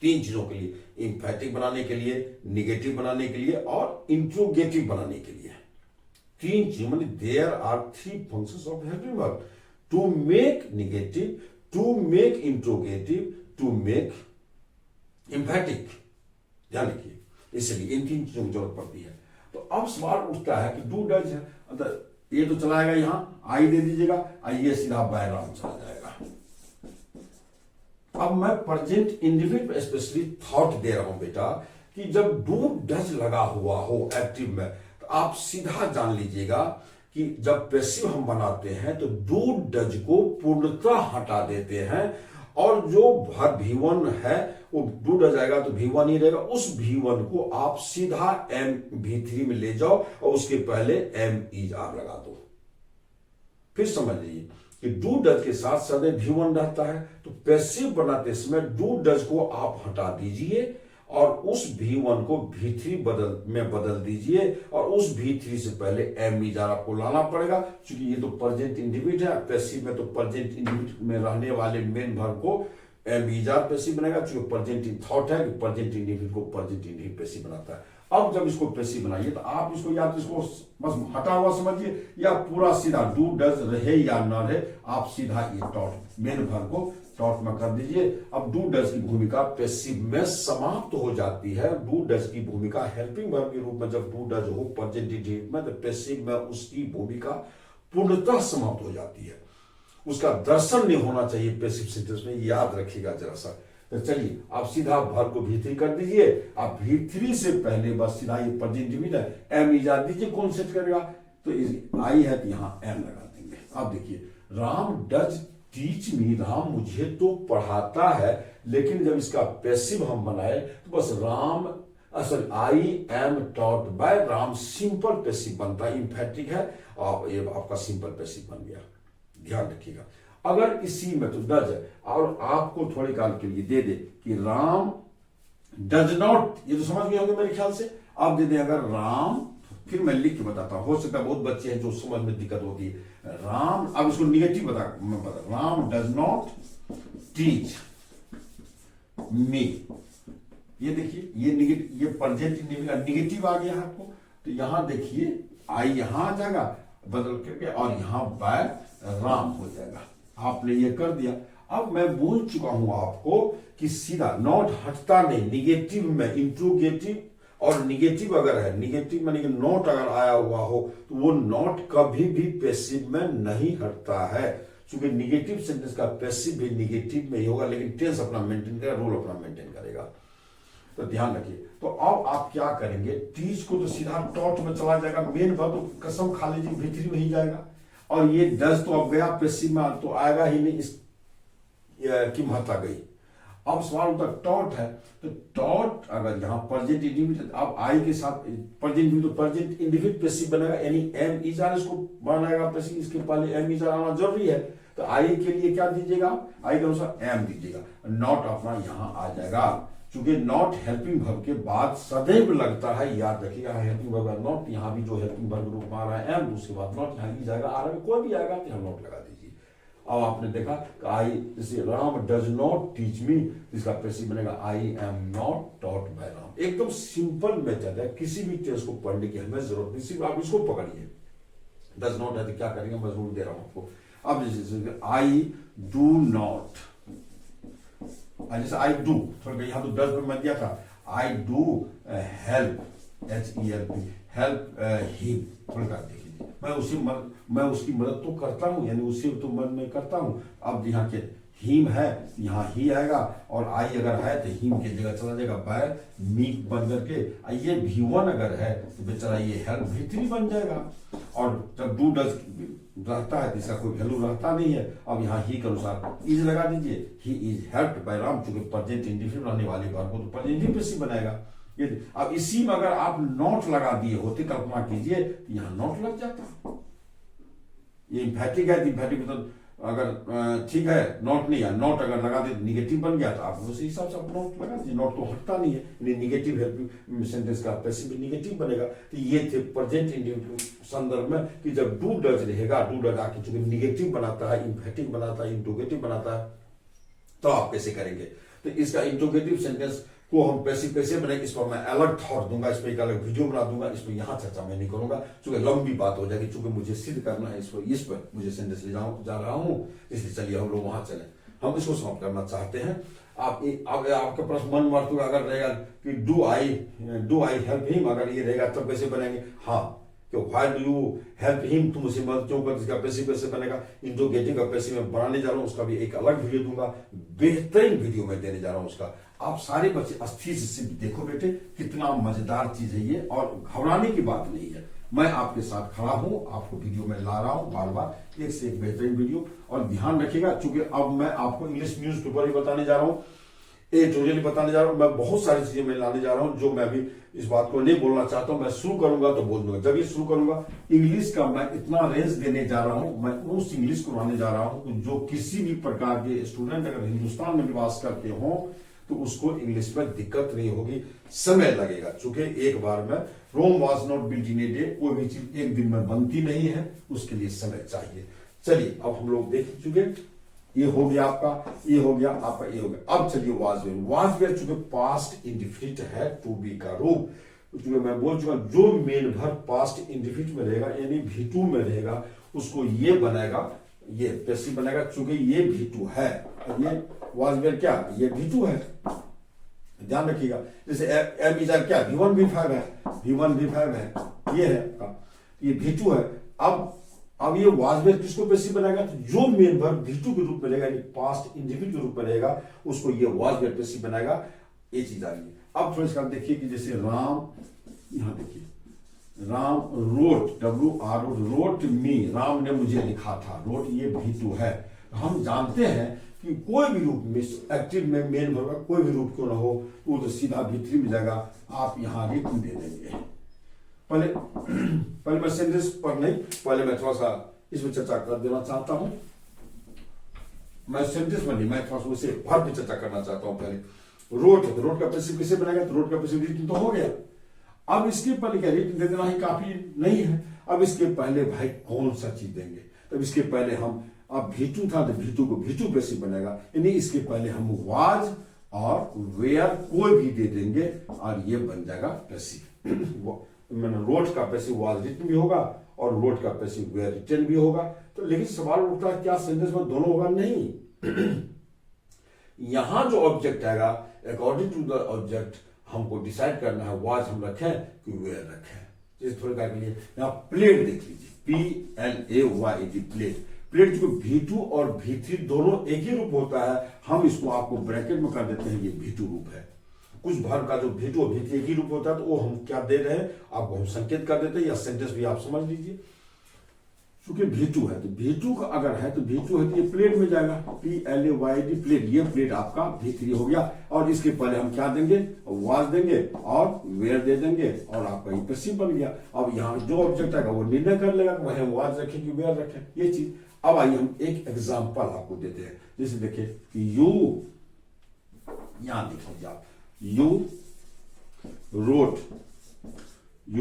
तीन चीजों के लिए, इंफैटिक बनाने के लिए, निगेटिव बनाने के लिए और इंट्रोगेटिव बनाने के लिए। तीन चीज माने there are three functions of helping verb, to make negative, to make interrogative, to make emphatic, ध्यान रखिए। इसलिए इन तीन चीजों की जरूरत पड़ती है। तो अब सवाल उठता है कि डू डज है, ये तो चलाएगा यहां, आई दे दीजिएगा, आइए सीधा बाय राम चला जाएगा। अब मैं प्रेजेंट इंडेफिनिट पे स्पेशली थॉट दे रहा हूं बेटा कि जब डू डज लगा हुआ हो एक्टिव में, तो आप सीधा जान लीजिएगा कि जब पैसिव हम बनाते हैं तो डू डज को पूर्णतः हटा देते हैं, और जो V1 है वो डू डज आएगा तो V1 ही रहेगा। उस V1 को आप सीधा V3 में ले जाओ और उसके पहले is are लगा दो। फिर समझ लीजिए कि डू डज के साथ सदैव V1 रहता है, तो पैसिव बनाते समय डू डज को आप हटा दीजिए और उस V1 को V3 में बदल दीजिए, और उस V3 से पहले is are आपको लाना पड़ेगा, क्योंकि ये तो प्रेजेंट इंडिविजुअल है। पैसिव में तो प्रेजेंट इंडिविजुअल में रहने वाले मेन वर्ब को is are पैसिव बनेगा, क्योंकि प्रेजेंट इन थॉट है कि प्रेजेंट इंडिविजुअल को प्रेजेंट इंडिविजुअल पैसिव बनाता है। अब जब इसको पैसिव बनाइए तो आप इसको या तो इसको बस हटा हुआ समझिए, या पूरा सीधा डू डज रहे या ना रहे, आप सीधा ये dot main verb co dot में कर दीजिए। अब डू डज की भूमिका पैसिव में समाप्त हो जाती है। डू डज की भूमिका हेल्पिंग वर्ब के रूप में जब डू डज हो प्रेजेंट इंडिविजुअल में, तो पैसिव में उसकी भूमिका पूर्णतः समाप्त हो जाती है। उसका दर्शन नहीं होना चाहिए पैसिव सेंटेंस में, याद रखिएगा जरा सा। तो चलिए आप सीधा वर्ब को V3 कर दीजिए। आप V3 से पहले बस सीधा ये प्रेजेंट इंडिविजुअल है is are दीजिए, कौन सेट करेगा, तो आई है तो यहाँ m लगा देंगे। अब देखिए Ram does teach me, Ram मुझे तो पढ़ाता है, लेकिन जब इसका पैसिव हम बनाए तो बस राम असल I am taught by Ram simple passive बनता है, इंफेटिक है, और ये आपका सिंपल पैसिव बन गया। ध्यान रखिएगा। अगर इसी में तो डज है और आपको थोड़े काल के लिए दे दे कि राम डज नॉट, ये तो समझ गए होंगे मेरे ख्याल से। आप दे दे अगर राम, फिर मैं लिख के बताता हूं, हो सकता है बहुत बच्चे हैं जो समझ में दिक्कत होती है। राम, अब इसको निगेटिव बता, Ram does not teach me, ये देखिए ये प्रेजेंट इंडिविजुअल निगेटिव आ गया है आपको, तो यहां देखिए आई यहां आ जाएगा बदल करके, और यहां बाय राम हो जाएगा। आपने ये कर दिया। अब मैं बोल चुका हूं आपको कि सीधा नॉट हटता नहीं, निगेटिव में इंट्रोगेटिव, और निगेटिव अगर है, निगेटिव माने कि नॉट अगर आया हुआ हो तो वो नॉट कभी भी पैसिव में नहीं हटता है, क्योंकि निगेटिव सेंटेंस का पैसिव भी निगेटिव में ही होगा, लेकिन टेंस अपना मेंटेन करेगा, रोल अपना मेंटेन करेगा। तो ध्यान रखिए। तो अब आप क्या करेंगे, टीच को तो सीधा टॉट में चला जाएगा, मेन वर्ब तो कसम खा लीजिए V3 में ही जाएगा, और ये डज तो अब गया पैसिव में, तो आएगा ही नहीं, इस की महत्ता गई। अब सवाल होता टॉट है, तो टॉट अगर यहाँ प्रेजेंट इंडिविजुअल, अब आई के साथ प्रेजेंट इंडिविजुअल पैसिव बनेगा, यानी is are इसको बनाएगा पैसिव, इसके पहले is are आना जरूरी है। तो आई के लिए क्या दीजिएगा, आई के अनुसार m दीजिएगा, नॉट अपना यहाँ आ जाएगा, क्योंकि नॉट हेल्पिंग वर्ब के बाद सदैव लगता है, याद रखिएगा हेल्पिंग वर्ब नॉट, यहाँ भी जो हेल्पिंग वर्ब रूप में आ रहा है m, उसके बाद नॉट, यहाँ जाएगा आ रहा है, कोई भी आएगा तो यहाँ नॉट लगा दीजिए। अब आपने देखा कि आई, जैसे Ram does not teach me, इसका पैसिव बनेगा I am not taught by Ram. एकदम सिंपल मेथड है, किसी भी टेस्ट को पढ़ने की हमें जरूरत नहीं, सिर्फ आप इसको पकड़िए। डज नॉट है तो क्या करेंगे, मैं जरूर दे रहा हूं आपको। अब जैसे आई डू नॉट, जैसे आई डू, थोड़ा यहाँ तो डज में मैं दिया था, I do help, HELP, help him, थोड़ा कर देखिए, मैं उसकी मदद तो करता हूं, यानी उसी तो मदद में करता हूं। अब यहाँ के हिम है, यहाँ ही आएगा, और आई अगर है तो हिम की जगह चला जाएगा बाय मी बन करके। ये V1 अगर है तो बेचारा ये हेल्प V3 बन जाएगा, और जब डू डज रहता है तो इसका कोई वैल्यू रहता नहीं है। अब यहाँ ही के अनुसार इज लगा दीजिए, he is helped bye Ram, चूंकि प्रेजेंट इंडिविजुअल रहने वाली बात को तो प्रेजेंट इंडिविजुअल बनाएगा। अब इसी में अगर आप नॉट लगा दिए होते, कल्पना कीजिए, तो यहाँ नॉट लग जाता। ये इंफेटिक है, इंफेटिक मतलब अगर ठीक है नॉट नहीं है, नॉट अगर लगा दे निगेटिव बन गया, तो आप उसी हिसाब से आप नॉट लगा दीजिए, नॉट तो हटता नहीं है, निगेटिव हेल्पिंग सेंटेंस का पैसिव निगेटिव बनेगा। तो ये थे प्रेजेंट इंडिविजुअल संदर्भ में कि जब डू डज रहेगा, डू डज आके चूंकि निगेटिव बनाता है, इंफेटिक बनाता है, इंट्रोगेटिव बनाता है, तो आप कैसे करेंगे। तो इसका इंट्रोगेटिव सेंटेंस को हम पैसिव कैसे बनाएंगे, इस पर मैं अलग थॉट दूंगा, इस पर एक अलग वीडियो बना दूंगा, इस पर यहाँ चर्चा मैं नहीं करूंगा, क्योंकि लंबी बात हो जाएगी, क्योंकि मुझे सिद्ध करना है, इस पर मुझे सेंटेंस ले जा रहा हूँ, इसलिए चलिए हम लोग वहां चले। हम इसको समाप्त करना चाहते हैं। अब आपके पास मन मर्तु अगर रहेगा कि डू आई हेल्प हिम, अगर ये रहेगा तब कैसे बनेंगे। हाँ, why do you help him, तुम उसे मदद क्यों करते, इसका पैसिव कैसे बनेगा। इंट्रोगेटिव का पैसिव मैं बनाने जा रहा हूँ, उसका भी एक अलग वीडियो दूंगा, बेहतरीन वीडियो मैं देने जा रहा हूँ उसका। आप सारे बच्चे अस्थिर से देखो बेटे, कितना मजेदार चीज है ये, और घबराने की बात नहीं है। मैं आपके साथ खड़ा हूं, आपको वीडियो में ला रहा हूं बार बार, एक से एक बेहतरीन वीडियो। और ध्यान रखिएगा, चूंकि अब मैं आपको इंग्लिश न्यूज़पेपर ही बताने जा रहा हूं, एडिटोरियल बताने जा रहा हूं, मैं बहुत सारी चीजें मैं लाने जा रहा हूं जो मैं भी इस बात को नहीं बोलना चाहता हूं। मैं शुरू करूंगा तो बोल दूंगा, जब ये शुरू करूंगा इंग्लिश का मैं इतना रेंज देने जा रहा हूं, मैं उस इंग्लिश को लाने जा रहा हूं जो किसी भी प्रकार के स्टूडेंट अगर हिंदुस्तान में निवास करते हो तो उसको इंग्लिश में दिक्कत नहीं होगी, समय लगेगा। चूंकि एक बार में Rome was not built in a day, कोई भी चीज एक दिन में बनती नहीं है, उसके लिए समय चाहिए। चलिए अब हम लोग देख चुके, ये हो गया आपका, ये हो गया आपका, ये हो गया। अब चलिए वाज वेयर चूंकि पास्ट इंडिफिनिट है टू बी का रूप, चूंकि मैं बोल चुका जो मेन भर पास्ट इंडिफिनिट में रहेगा यानी V2 में रहेगा, उसको ये बनाएगा, ये पैसिव बनाएगा। चूंकि ये V2 है, ये वाज वेयर क्या, ये V2 है, ध्यान रखिएगा। जैसे एम इज क्या V1 V5 है, V1 V5 है, ये है, ये V2 है। अब ये वाज वेयर किसको पैसिव बनाएगा, तो जो मेन वर्ब V2 के रूप में रहेगा यानी पास्ट इंडिफिनिट के रूप में रहेगा, उसको ये वाज वेयर पैसिव बनाएगा। ये चीज आ रही है। अब थोड़ा सा देखिए कि जैसे राम, यहां देखिए राम रोट, WR रोट मी, राम ने मुझे लिखा था, रोट ये V2 है। हम जानते हैं कि कोई भी रूप में एक्टिव में मेन वर्ब का कोई भी रूप क्यों ना हो, वो तो सीधा V3 में जाएगा। आप यहां रिटन दे देंगे। पहले मैं सेंटेंस पर नहीं, पहले मैं थोड़ा सा इसमें चर्चा कर देना चाहता हूं। मैं सेंटेंस में नहीं, मैं थोड़ा सा उसे वर्ब पे चर्चा करना चाहता हूं। पहले रोट है, तो रोट का पैसिव किसे बनाएगा, तो रोट का पैसिव रिटन तो हो गया। अब इसके पहले क्या रिटन दे देना ही काफी नहीं है। अब इसके पहले भाई कौन सा चीज देंगे, तब इसके पहले हम, अब V2 था तो V2 को V2 पैसिव बनेगा, यानी इसके पहले हम वाज और वेयर कोई भी दे देंगे और ये बन जाएगा पैसिव। मैंने रोट का पैसिव वाज रिटन भी होगा और रोट का पैसिव वेयर रिटन भी होगा। तो लेकिन सवाल उठता है क्या सेंटेंस में दोनों होगा, नहीं। यहां जो ऑब्जेक्ट आएगा अकॉर्डिंग टू द ऑब्जेक्ट हमको डिसाइड करना है, वाज हम रखें कि वेयर रखें। जैसे थोड़ी के लिए यहाँ प्लेट देख लीजिए, PLAYD प्लेट। प्लेट जो V2 और V3 दोनों एक ही रूप होता है, हम इसको आपको ब्रैकेट में कर देते हैं, ये V2 रूप है। कुछ वर्ब का जो V2 और V3 एक ही रूप होता है तो वो हम क्या दे रहे हैं, आपको हम संकेत कर देते हैं, या सेंटेंस भी आप समझ लीजिए। क्योंकि V2 है तो V2 का अगर है तो V2 है तो ये प्लेट में जाएगा, PLAYD प्लेट, ये प्लेट आपका V3 हो गया। और इसके पहले हम क्या देंगे, वाज देंगे और वेयर दे देंगे और आपका ये पैसिव बन गया। अब यहाँ जो ऑब्जेक्ट आएगा वो निर्णय कर लेगा कि वह वाज रखें कि वेयर रखें, ये चीज। अब आइए हम एक एग्जाम्पल आपको देते हैं। जैसे देखिए कि यू, यहां देख लीजिए आप, यू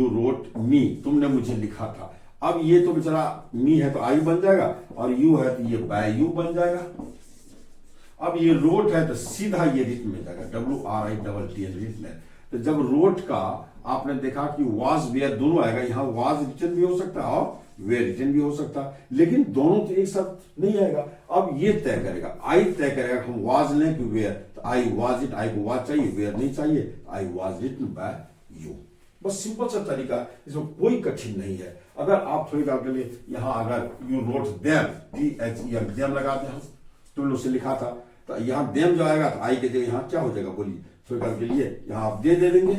रोट मी, तुमने मुझे लिखा था। अब ये तो बेचारा मी है तो आई बन जाएगा, और यू है तो ये बाय यू बन जाएगा। अब ये रोट है तो सीधा ये रिटन में जाएगा, WRITTN रिटन है। तो जब रोट का आपने देखा कि वाज वेयर दोनों आएगा, यहां वाज रिटन भी हो सकता है और वेयर रिटन भी हो सकता है, लेकिन दोनों तो एक साथ नहीं आएगा। अब ये तय करेगा, आई तय करेगा हम वाज लें कि वेयर, तो आई वाज इट, आई को वाज चाहिए, वेयर नहीं चाहिए, I was written by you. बस सिंपल सा तरीका, इसमें कोई कठिन नहीं है। अगर आप थोड़ी देर के लिए यहां अगर you wrote them, THEM them लगाते हैं, तुम लोग से लिखा था, तो यहां देम जो आएगा तो आई के जगह यहां क्या हो जाएगा, बोलिए थोड़ी देर के लिए यहां आप दे देंगे,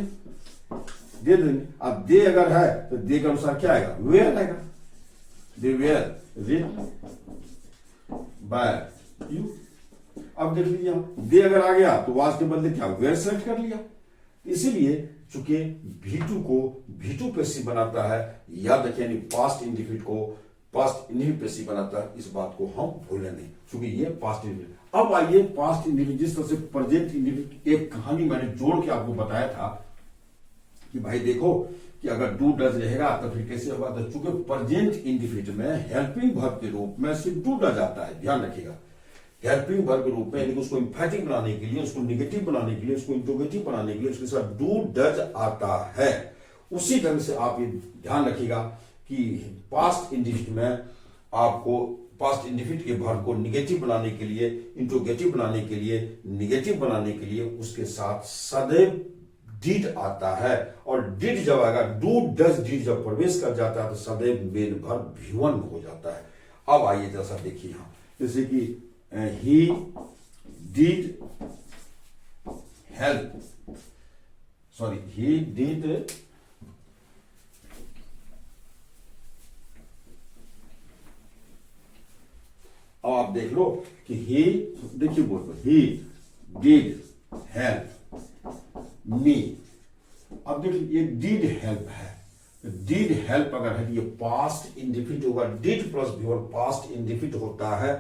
दे देंगे। अब दे अगर है तो दे के अनुसार क्या आएगा, वेयर आएगा, दे वेयर रिटन बाय यू। अब देख लीजिए दे अगर आ गया तो वाज के बदले क्या वेयर सेलेक्ट कर लिया। इसीलिए चूंकि V2 को V2 पैसिव बनाता है, याद रखिए, यानी पास्ट इंडिफिनिट को पास्ट इंडिफिनिट पैसिव बनाता है, इस बात को हम भूलें नहीं, क्योंकि ये पास्ट इंडिफिनिट। अब आइए पास्ट इंडिफिनिट, जिस तरह से प्रेजेंट इंडिफिनिट, एक कहानी मैंने जोड़ के आपको बताया था कि भाई देखो कि अगर डू डज रहेगा तो फिर कैसे होगा। तो चूंकि प्रेजेंट इंडिफिनिट में हेल्पिंग वर्ब के रूप में सिर्फ डू डज आता है, ध्यान रखिएगा। हेल्पिंग वर्ब के रूप में, यानी उसको इंफैटिक बनाने के लिए, उसको निगेटिव बनाने के लिए, उसको इंट्रोगेटिव बनाने के लिए उसके साथ डू डज आता है। उसी ढंग से आप ये ध्यान रखिएगा कि पास्ट इंडिफिनिट में आपको पास्ट इंडिफिनिट के वर्ब को निगेटिव बनाने के लिए, इंट्रोगेटिव बनाने के लिए, निगेटिव बनाने के लिए उसके साथ सदैव डिड आता है। और डिड जब आएगा, डू डज डिड जब प्रवेश कर जाता है तो सदैव मेन वर्ब V1 हो जाता है। अब आइए जैसा देखिए यहां, जैसे कि he did help, sorry he did, अब आप देख लो कि ही, देखिए बोल, ही डिड हेल्प मी। अब देखिए ये डिड हेल्प है, डिड हेल्प अगर है तो ये पास्ट इंडिफिनिट होगा। Did plus V1 past indefinite होता है,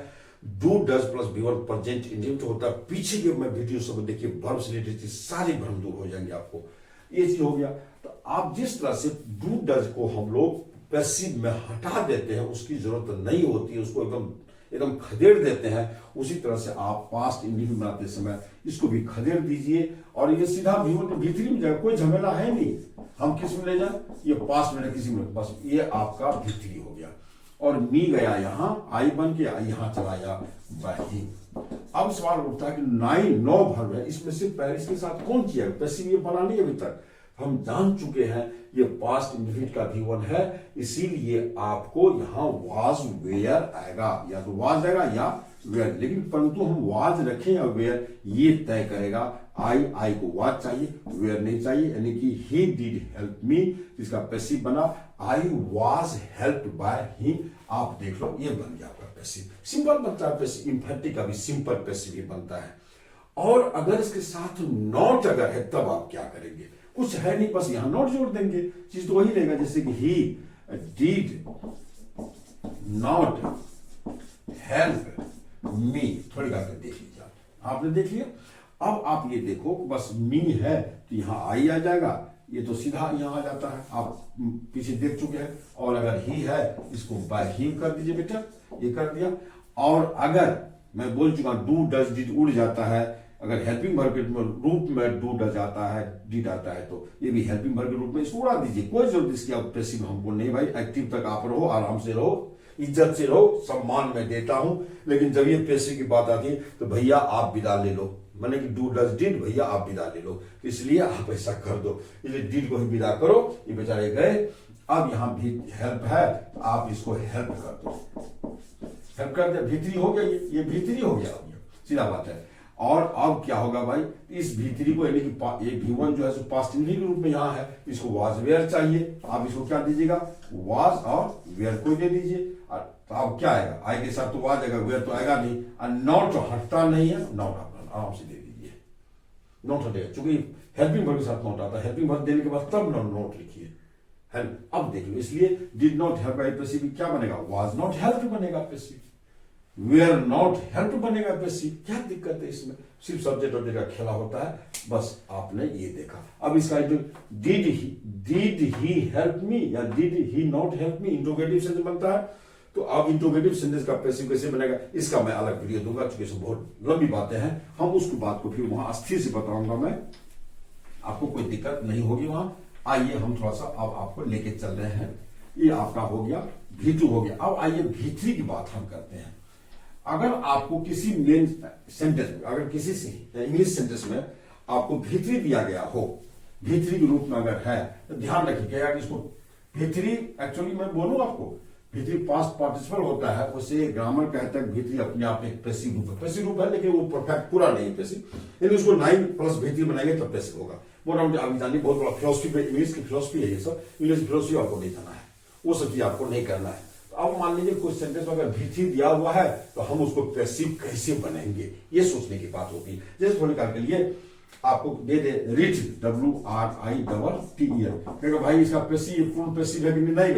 do does plus V1 present indefinite होता है। पीछे के मैं वीडियो सब देखिए, वर्ब से रिलेटेड चीज सारी भ्रम दूर हो जाएंगे आपको। ये चीज हो गया। तो आप जिस तरह से डू डज को हम लोग पैसिव में हटा देते हैं, उसकी जरूरत नहीं होती है, उसको एकदम खदेड़ देते हैं, उसी तरह से आप पास्ट इंडिफिनिट बनाते समय इसको भी खदेड़ दीजिए और ये सीधा V1 तो V3 में जाएगा, कोई झमेला है नहीं। हम किस में ले जाए, ये पास्ट में किसी में, बस ये आपका V3 हो गया। और मी गया यहां, आई बन के यहां चला गया बाय ही। अब सवाल उठता है कि 9 वर्ब है, इसमें से पहले इसके साथ कौन किया, पैसिव ये बना नहीं अभी तक। हम जान चुके हैं ये पास्ट इंडिफिनिट का V1 है, इसीलिए आपको यहां वाज वेयर आएगा, या तो वाज आएगा या वेयर। लेकिन परंतु हम वाज रखें या वेयर, ये तय करेगा। आई को वाज चाहिए, वेयर नहीं चाहिए, यानी कि ही डिड हेल्प मी, इसका पैसिव बना I was helped by him. आप देख लो ये बन गया आपका पैसिव, सिंपल बनता है पैसिव। इंफेटिक का भी सिंपल पैसिव ही बनता है। और अगर इसके साथ नॉट अगर है तब आप क्या करेंगे, कुछ है नहीं, बस यहां नॉट जोड़ देंगे, चीज तो वही रहेगा। जैसे कि he did not help me, थोड़ी करके देख लीजिए, आपने देख लिया। अब आप ये देखो, बस मी है तो यहां आई आ जाएगा, ये तो सीधा यहां आ जाता है, आप पीछे देख चुके हैं। और अगर ही है इसको बाय हिम कर दीजिए बेटा, ये कर दिया। और अगर मैं बोल चुका डू डज डिड उड़ जाता है, अगर हेल्पिंग वर्ब के रूप में डू डज आता है, डिड आता है, तो ये भी हेल्पिंग वर्ब के रूप में इसको उड़ा दीजिए। कोई जरूरत इसकी आप पैसिव हमको नहीं भाई, एक्टिव तक आप रहो, आराम से रहो, इज्जत से रहो, सम्मान मैं देता हूं। लेकिन जब ये पैसिव की बात आती है तो भैया आप विदा ले लो, मैंने कि डू डज डिड, भैया आप विदा ले लो, इसलिए आप ऐसा कर दो, इसलिए डिड को ही विदा करो, ये बेचारे गए। अब यहां भी हेल्प है तो आप इसको हेल्प कर दो, हेल्प कर दिया, V3 हो गया, ये V3 हो गया, सीधा बात है। और अब क्या होगा भाई, इस V3 को यानी कि ये V1 जो है पास्ट इंडिफिनिट के रूप में यहाँ है, इसको वाज वेयर चाहिए, आप इसको क्या दीजिएगा, वाज और वेयर को दे दीजिए। तो अब क्या आएगा, आई के साथ तो वाज आएगा, वेयर तो आएगा नहीं, और नॉट हटता नहीं है, नॉट आप आराम से दे दीजिए, नॉट हटेगा, चूंकि हेल्पिंग वर्ब के साथ नॉट आता है, हेल्पिंग वर्ब देने के बाद तब नॉट लिखिए, हेल्प। अब देख लो, इसलिए did not help by passive क्या बनेगा, वाज नॉट हेल्प बनेगा पैसिव, वेयर नॉट हेल्प बनेगा पैसिव। क्या दिक्कत है इसमें, सिर्फ सब्जेक्ट ऑब्जेक्ट का खेला होता है, बस आपने ये देखा। अब इसका जो डिड ही हेल्प मी या did he not help me interrogative sentence बनता है। तो अब इंट्रोगेटिव सेंटेंस का पैसिव कैसे बनेगा, इसका मैं अलग वीडियो दूंगा, क्योंकि इसमें बहुत लंबी बातें हैं, हम उसकी बात को फिर वहां अस्थिर से बताऊंगा मैं, आपको कोई दिक्कत नहीं होगी वहां। आइए हम थोड़ा सा अब आपको लेके चल रहे हैं, ये आपका हो गया V2 हो गया। अब आइए V3 की बात हम करते हैं। अगर आपको किसी मेन सेंटेंस में, अगर किसी इंग्लिश सेंटेंस में आपको V3 दिया गया हो, V3 के रूप में अगर है, तो ध्यान रखिएगा कि इसको V3 एक्चुअली मैं बोलूं आपको, V3 पास्ट पार्टिसिपल होता है, उसे ग्रामर कहता है V3 अपने आप में पैसिव रूप है, पैसिव रूप है, लेकिन वो परफेक्ट पूरा नहीं है पैसिव, लेकिन उसको 9 प्लस V3 बनाएंगे तब पैसिव होगा। मोटा मोटी अभी जानिए, बहुत बड़ा फिलोसफी, इंग्लिश की फिलोसफी है ये सब, इंग्लिश की फिलोसफी आपको नहीं जाना है, वो सब चीज आपको नहीं करना है। तो अब मान लीजिए कुछ सेंटेंस में अगर V3 दिया हुआ है तो हम उसको पैसिव कैसे बनेंगे, ये सोचने की बात होती है। जैसे थोड़ी कार के लिए आपको दे दे रिच, WRITTER, कहेगा भाई इसका पैसिव पूर्ण पैसिव है कि नहीं भाई,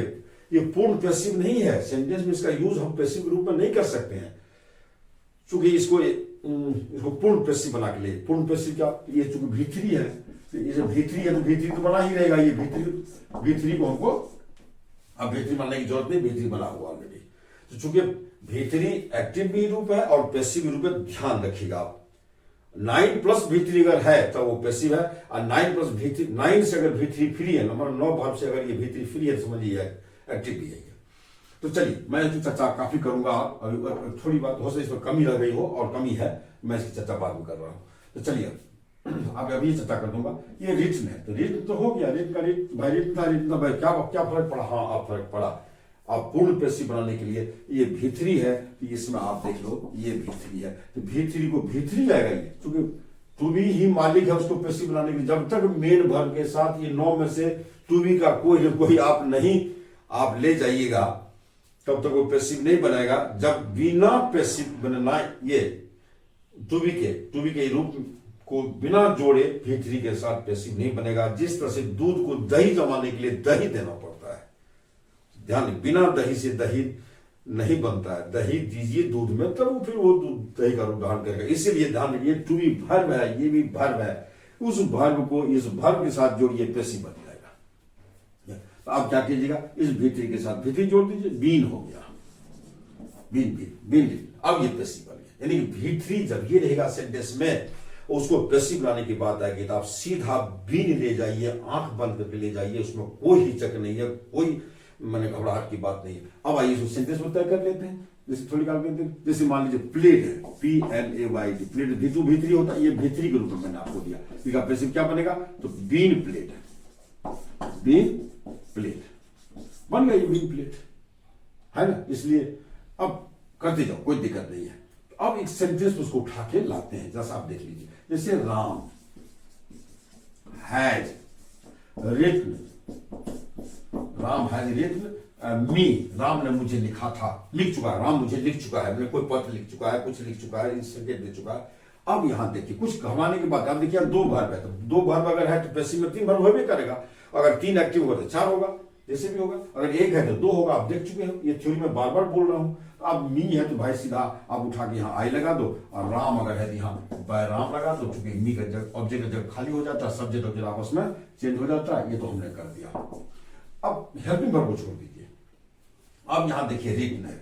ये पूर्ण पैसिव नहीं है, सेंटेंस में इसका यूज हम पैसिव के रूप में नहीं कर सकते हैं, चूंकि इसको पूर्ण पैसिव बना के लिए, पूर्ण पैसिव क्या, ये चूंकि V3 है, तो ये जब V3 है तो V3 तो बना ही रहेगा, ये V3 को हमको अब V3 बनाने की जरूरत नहीं, V3 बना हुआ ऑलरेडी। तो चूंकि V3 एक्टिव भी रूप है और पैसिव रूप है, ध्यान रखिएगा आप, 9 प्लस V3 अगर है तो वो पैसिव है, और 9 प्लस V3, 9 से अगर V3 फ्री है, नंबर 9 भाव से अगर ये V3 फ्री है, समझिए एक्टिव भी है। तो चलिए मैं इसकी चर्चा काफी करूंगा, अभी थोड़ी बात हो सकती है इसमें कमी रह गई हो, और कमी है, मैं इसकी चर्चा बाद में कर रहा हूं। तो चलिए अब अभी चर्चा कर दूंगा। ये रिटन है, तो रिटन तो हो गया, रिटन का भाई रिटन था भाई, क्या फर्क पड़ा, हाँ आप फर्क पड़ा। आप पूर्ण पैसिव बनाने के लिए ये V3 है, तो इसमें आप देख लो ये V3 है, तो V3 को V3 आएगा, ये क्योंकि टू बी ही मालिक है उसको पैसिव बनाने के लिए। जब तक मेन वर्ब के साथ ये 9 में से टू बी का कोई न कोई आप ले जाइएगा, तब तक वो पैसिव नहीं बनाएगा। जब बिना पैसिव बनना, ये टू बी के रूप को बिना जोड़े V3 के साथ पैसिव नहीं बनेगा। जिस तरह से दूध को दही जमाने के लिए दही देना पड़ता है, ध्यान, बिना दही से दही नहीं बनता है। दही दीजिए दूध में, तब वो फिर वो दूध दही का रूप धारण करेगा। इसीलिए ध्यान रखिए, टू बी वर्ब है, ये भी वर्ब है, उस वर्ब को इस वर्ब के साथ जोड़िए, पैसिव बन जाएगा। तो आप क्या कीजिएगा, इस V3 के साथ V3 जोड़ दीजिए, बीन हो गया, बीन। अब ये पैसिव बन गया। यानी V3 जब ये रहेगा सेंटेंस में, उसको पैसिव बनाने की बात आएगी तो आप सीधा बीन ले जाइए, आंख बंद करके ले जाइए, उसमें कोई हिचक नहीं है, कोई मैंने घबराहट की बात नहीं है। अब आइए इसको सेंटेंस में तय कर लेते हैं। जैसे थोड़ी काम करते हैं, जैसे मान लीजिए प्लेट है, PLAYD, प्लेट V2 V3 होता है, ये V3 के रूप में मैंने आपको दिया। इसका पैसिव क्या बनेगा, तो बीन प्लेट बन गया, ये बीन प्लेट है ना। इसलिए अब करते जाओ, कोई दिक्कत नहीं है। तो अब एक सेंटेंस उसको उठा के लाते हैं, जैसा आप देख लीजिए। जैसे Ram has written, Ram has written me, Ram ने मुझे लिखा था, लिख चुका है, राम मुझे लिख चुका है, मैंने कोई पत्र लिख चुका है, कुछ लिख चुका है, सेंटेंस दे चुका है। अब यहां देखिए, कुछ घबराने की बात, अब देखिए दो वर्ब है, तो दो वर्ब अगर है तो पैसिव में 3 वर्ब होबे करेगा। अगर 3 एक्टिव होगा तो 4 होगा, जैसे भी होगा। अगर 1 है तो 2 होगा। आप देख चुके हो, ये थ्योरी में बार बार बोल रहा हूं। अब मी है तो भाई सीधा आप उठा के यहाँ आई लगा दो, और राम अगर है तो यहाँ बाय राम लगा दो, क्योंकि मी का जगह ऑब्जेक्ट का जगह खाली हो जाता है, सब्जेक्ट ऑब्जेक्ट आपस में चेंज हो जाता है। ये तो हमने कर दिया। अब हेल्पिंग वर्ब को छोड़ दीजिए। अब यहां देखिए रिटन है,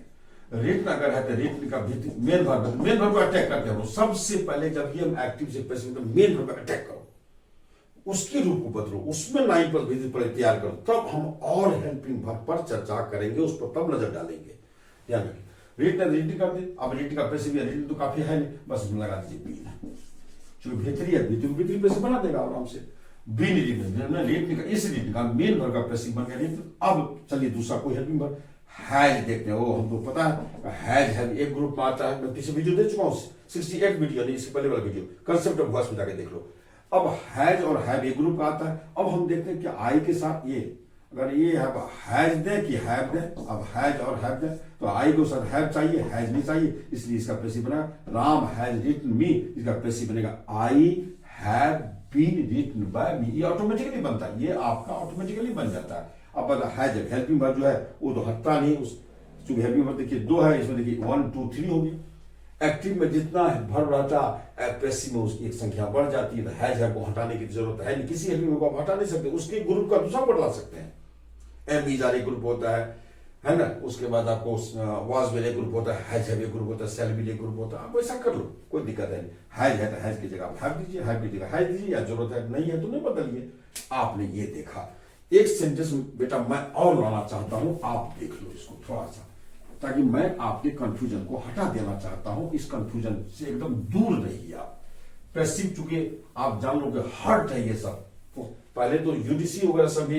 रिटन अगर है तो रिटन का मेन वर्ब है, मेन वर्ब को अटैक करते हो। सबसे पहले जब ये हम एक्टिव से पैसिव, मेन वर्ब अटैक करो, उसके रूप को बदलो, उसमें 9 पर विधि पर तैयार करो, तब हम और हेल्पिंग वर्ब पर चर्चा करेंगे, उस पर तब नजर डालेंगे। ध्यान रखिए, रिटन कर दे। अब रिटन का पैसिव, रिटन तो काफी है नहीं, बस उसमें लगा दीजिए बीन, चूंकि V3 है, V3 पैसिव बना देगा आराम से। बीन रिटन का, इस रिटन का मेन वर्ब का पैसिव बन गया रिटन। अब चलिए दूसरा कोई हेल्पिंग वर्ब, हैज देखते हैं। वो हमको पता है, हैज है एक ग्रुप में आता है, मैं पीछे वीडियो दे चुका हूं, 68 वीडियो नहीं, इससे पहले वाला वीडियो कंसेप्ट ऑफ वॉइस में जाके देख लो। अब हैज और हैव एक ग्रुप का आता है। अब हम देखते हैं कि आई के साथ ये, अगर ये हैज दे कि हैव दे, अब हैज और हैव दे, तो आई को साथ हैव चाहिए, हैज नहीं चाहिए, इसलिए इसका पैसिव बनेगा राम हैज रिटन मी, इसका पैसिव बनेगा I have been written by me. ये ऑटोमेटिकली बनता है, ये आपका ऑटोमेटिकली बन जाता है। अब हैज हेल्पिंग वर्ब जो है वो तो हटता नहीं, उस चूंकि हेल्पिंग वर्ब देखिए 2 है, इसमें देखिए 1 2 3 हो गया। एक्टिव में जितना वर्ब रहता है, पैसिव में उसकी एक संख्या बढ़ जाती है। तो हैज को हटाने की जरूरत है नहीं, किसी हेल्पिंग को आप हटा नहीं सकते, उसके ग्रुप का दूसरा बदला सकते हैं। एम इजारी ग्रुप होता है ना। उसके बाद आपको वाज वेल ग्रुप होता है, हैज हैव ग्रुप होता है, सेल विल ग्रुप होता है। आप ऐसा कर लो, कोई दिक्कत है नहीं। हैज है तो हैज की जगह आप हैव दीजिए, हैव की जगह हैज दीजिए, या जरूरत है नहीं है तो नहीं बदलिए। आपने ये देखा, एक सेंटेंस बेटा मैं और लाना चाहता हूं, आप देख लो इसको थोड़ा सा, ताकि मैं आपके कंफ्यूजन को हटा देना चाहता हूं। इस कंफ्यूजन से एकदम दूर रहिए आप। पैसिव चूंकि आप जान लोगे हर्ट है ये सब। तो पहले तो यूडीसी वगैरह सभी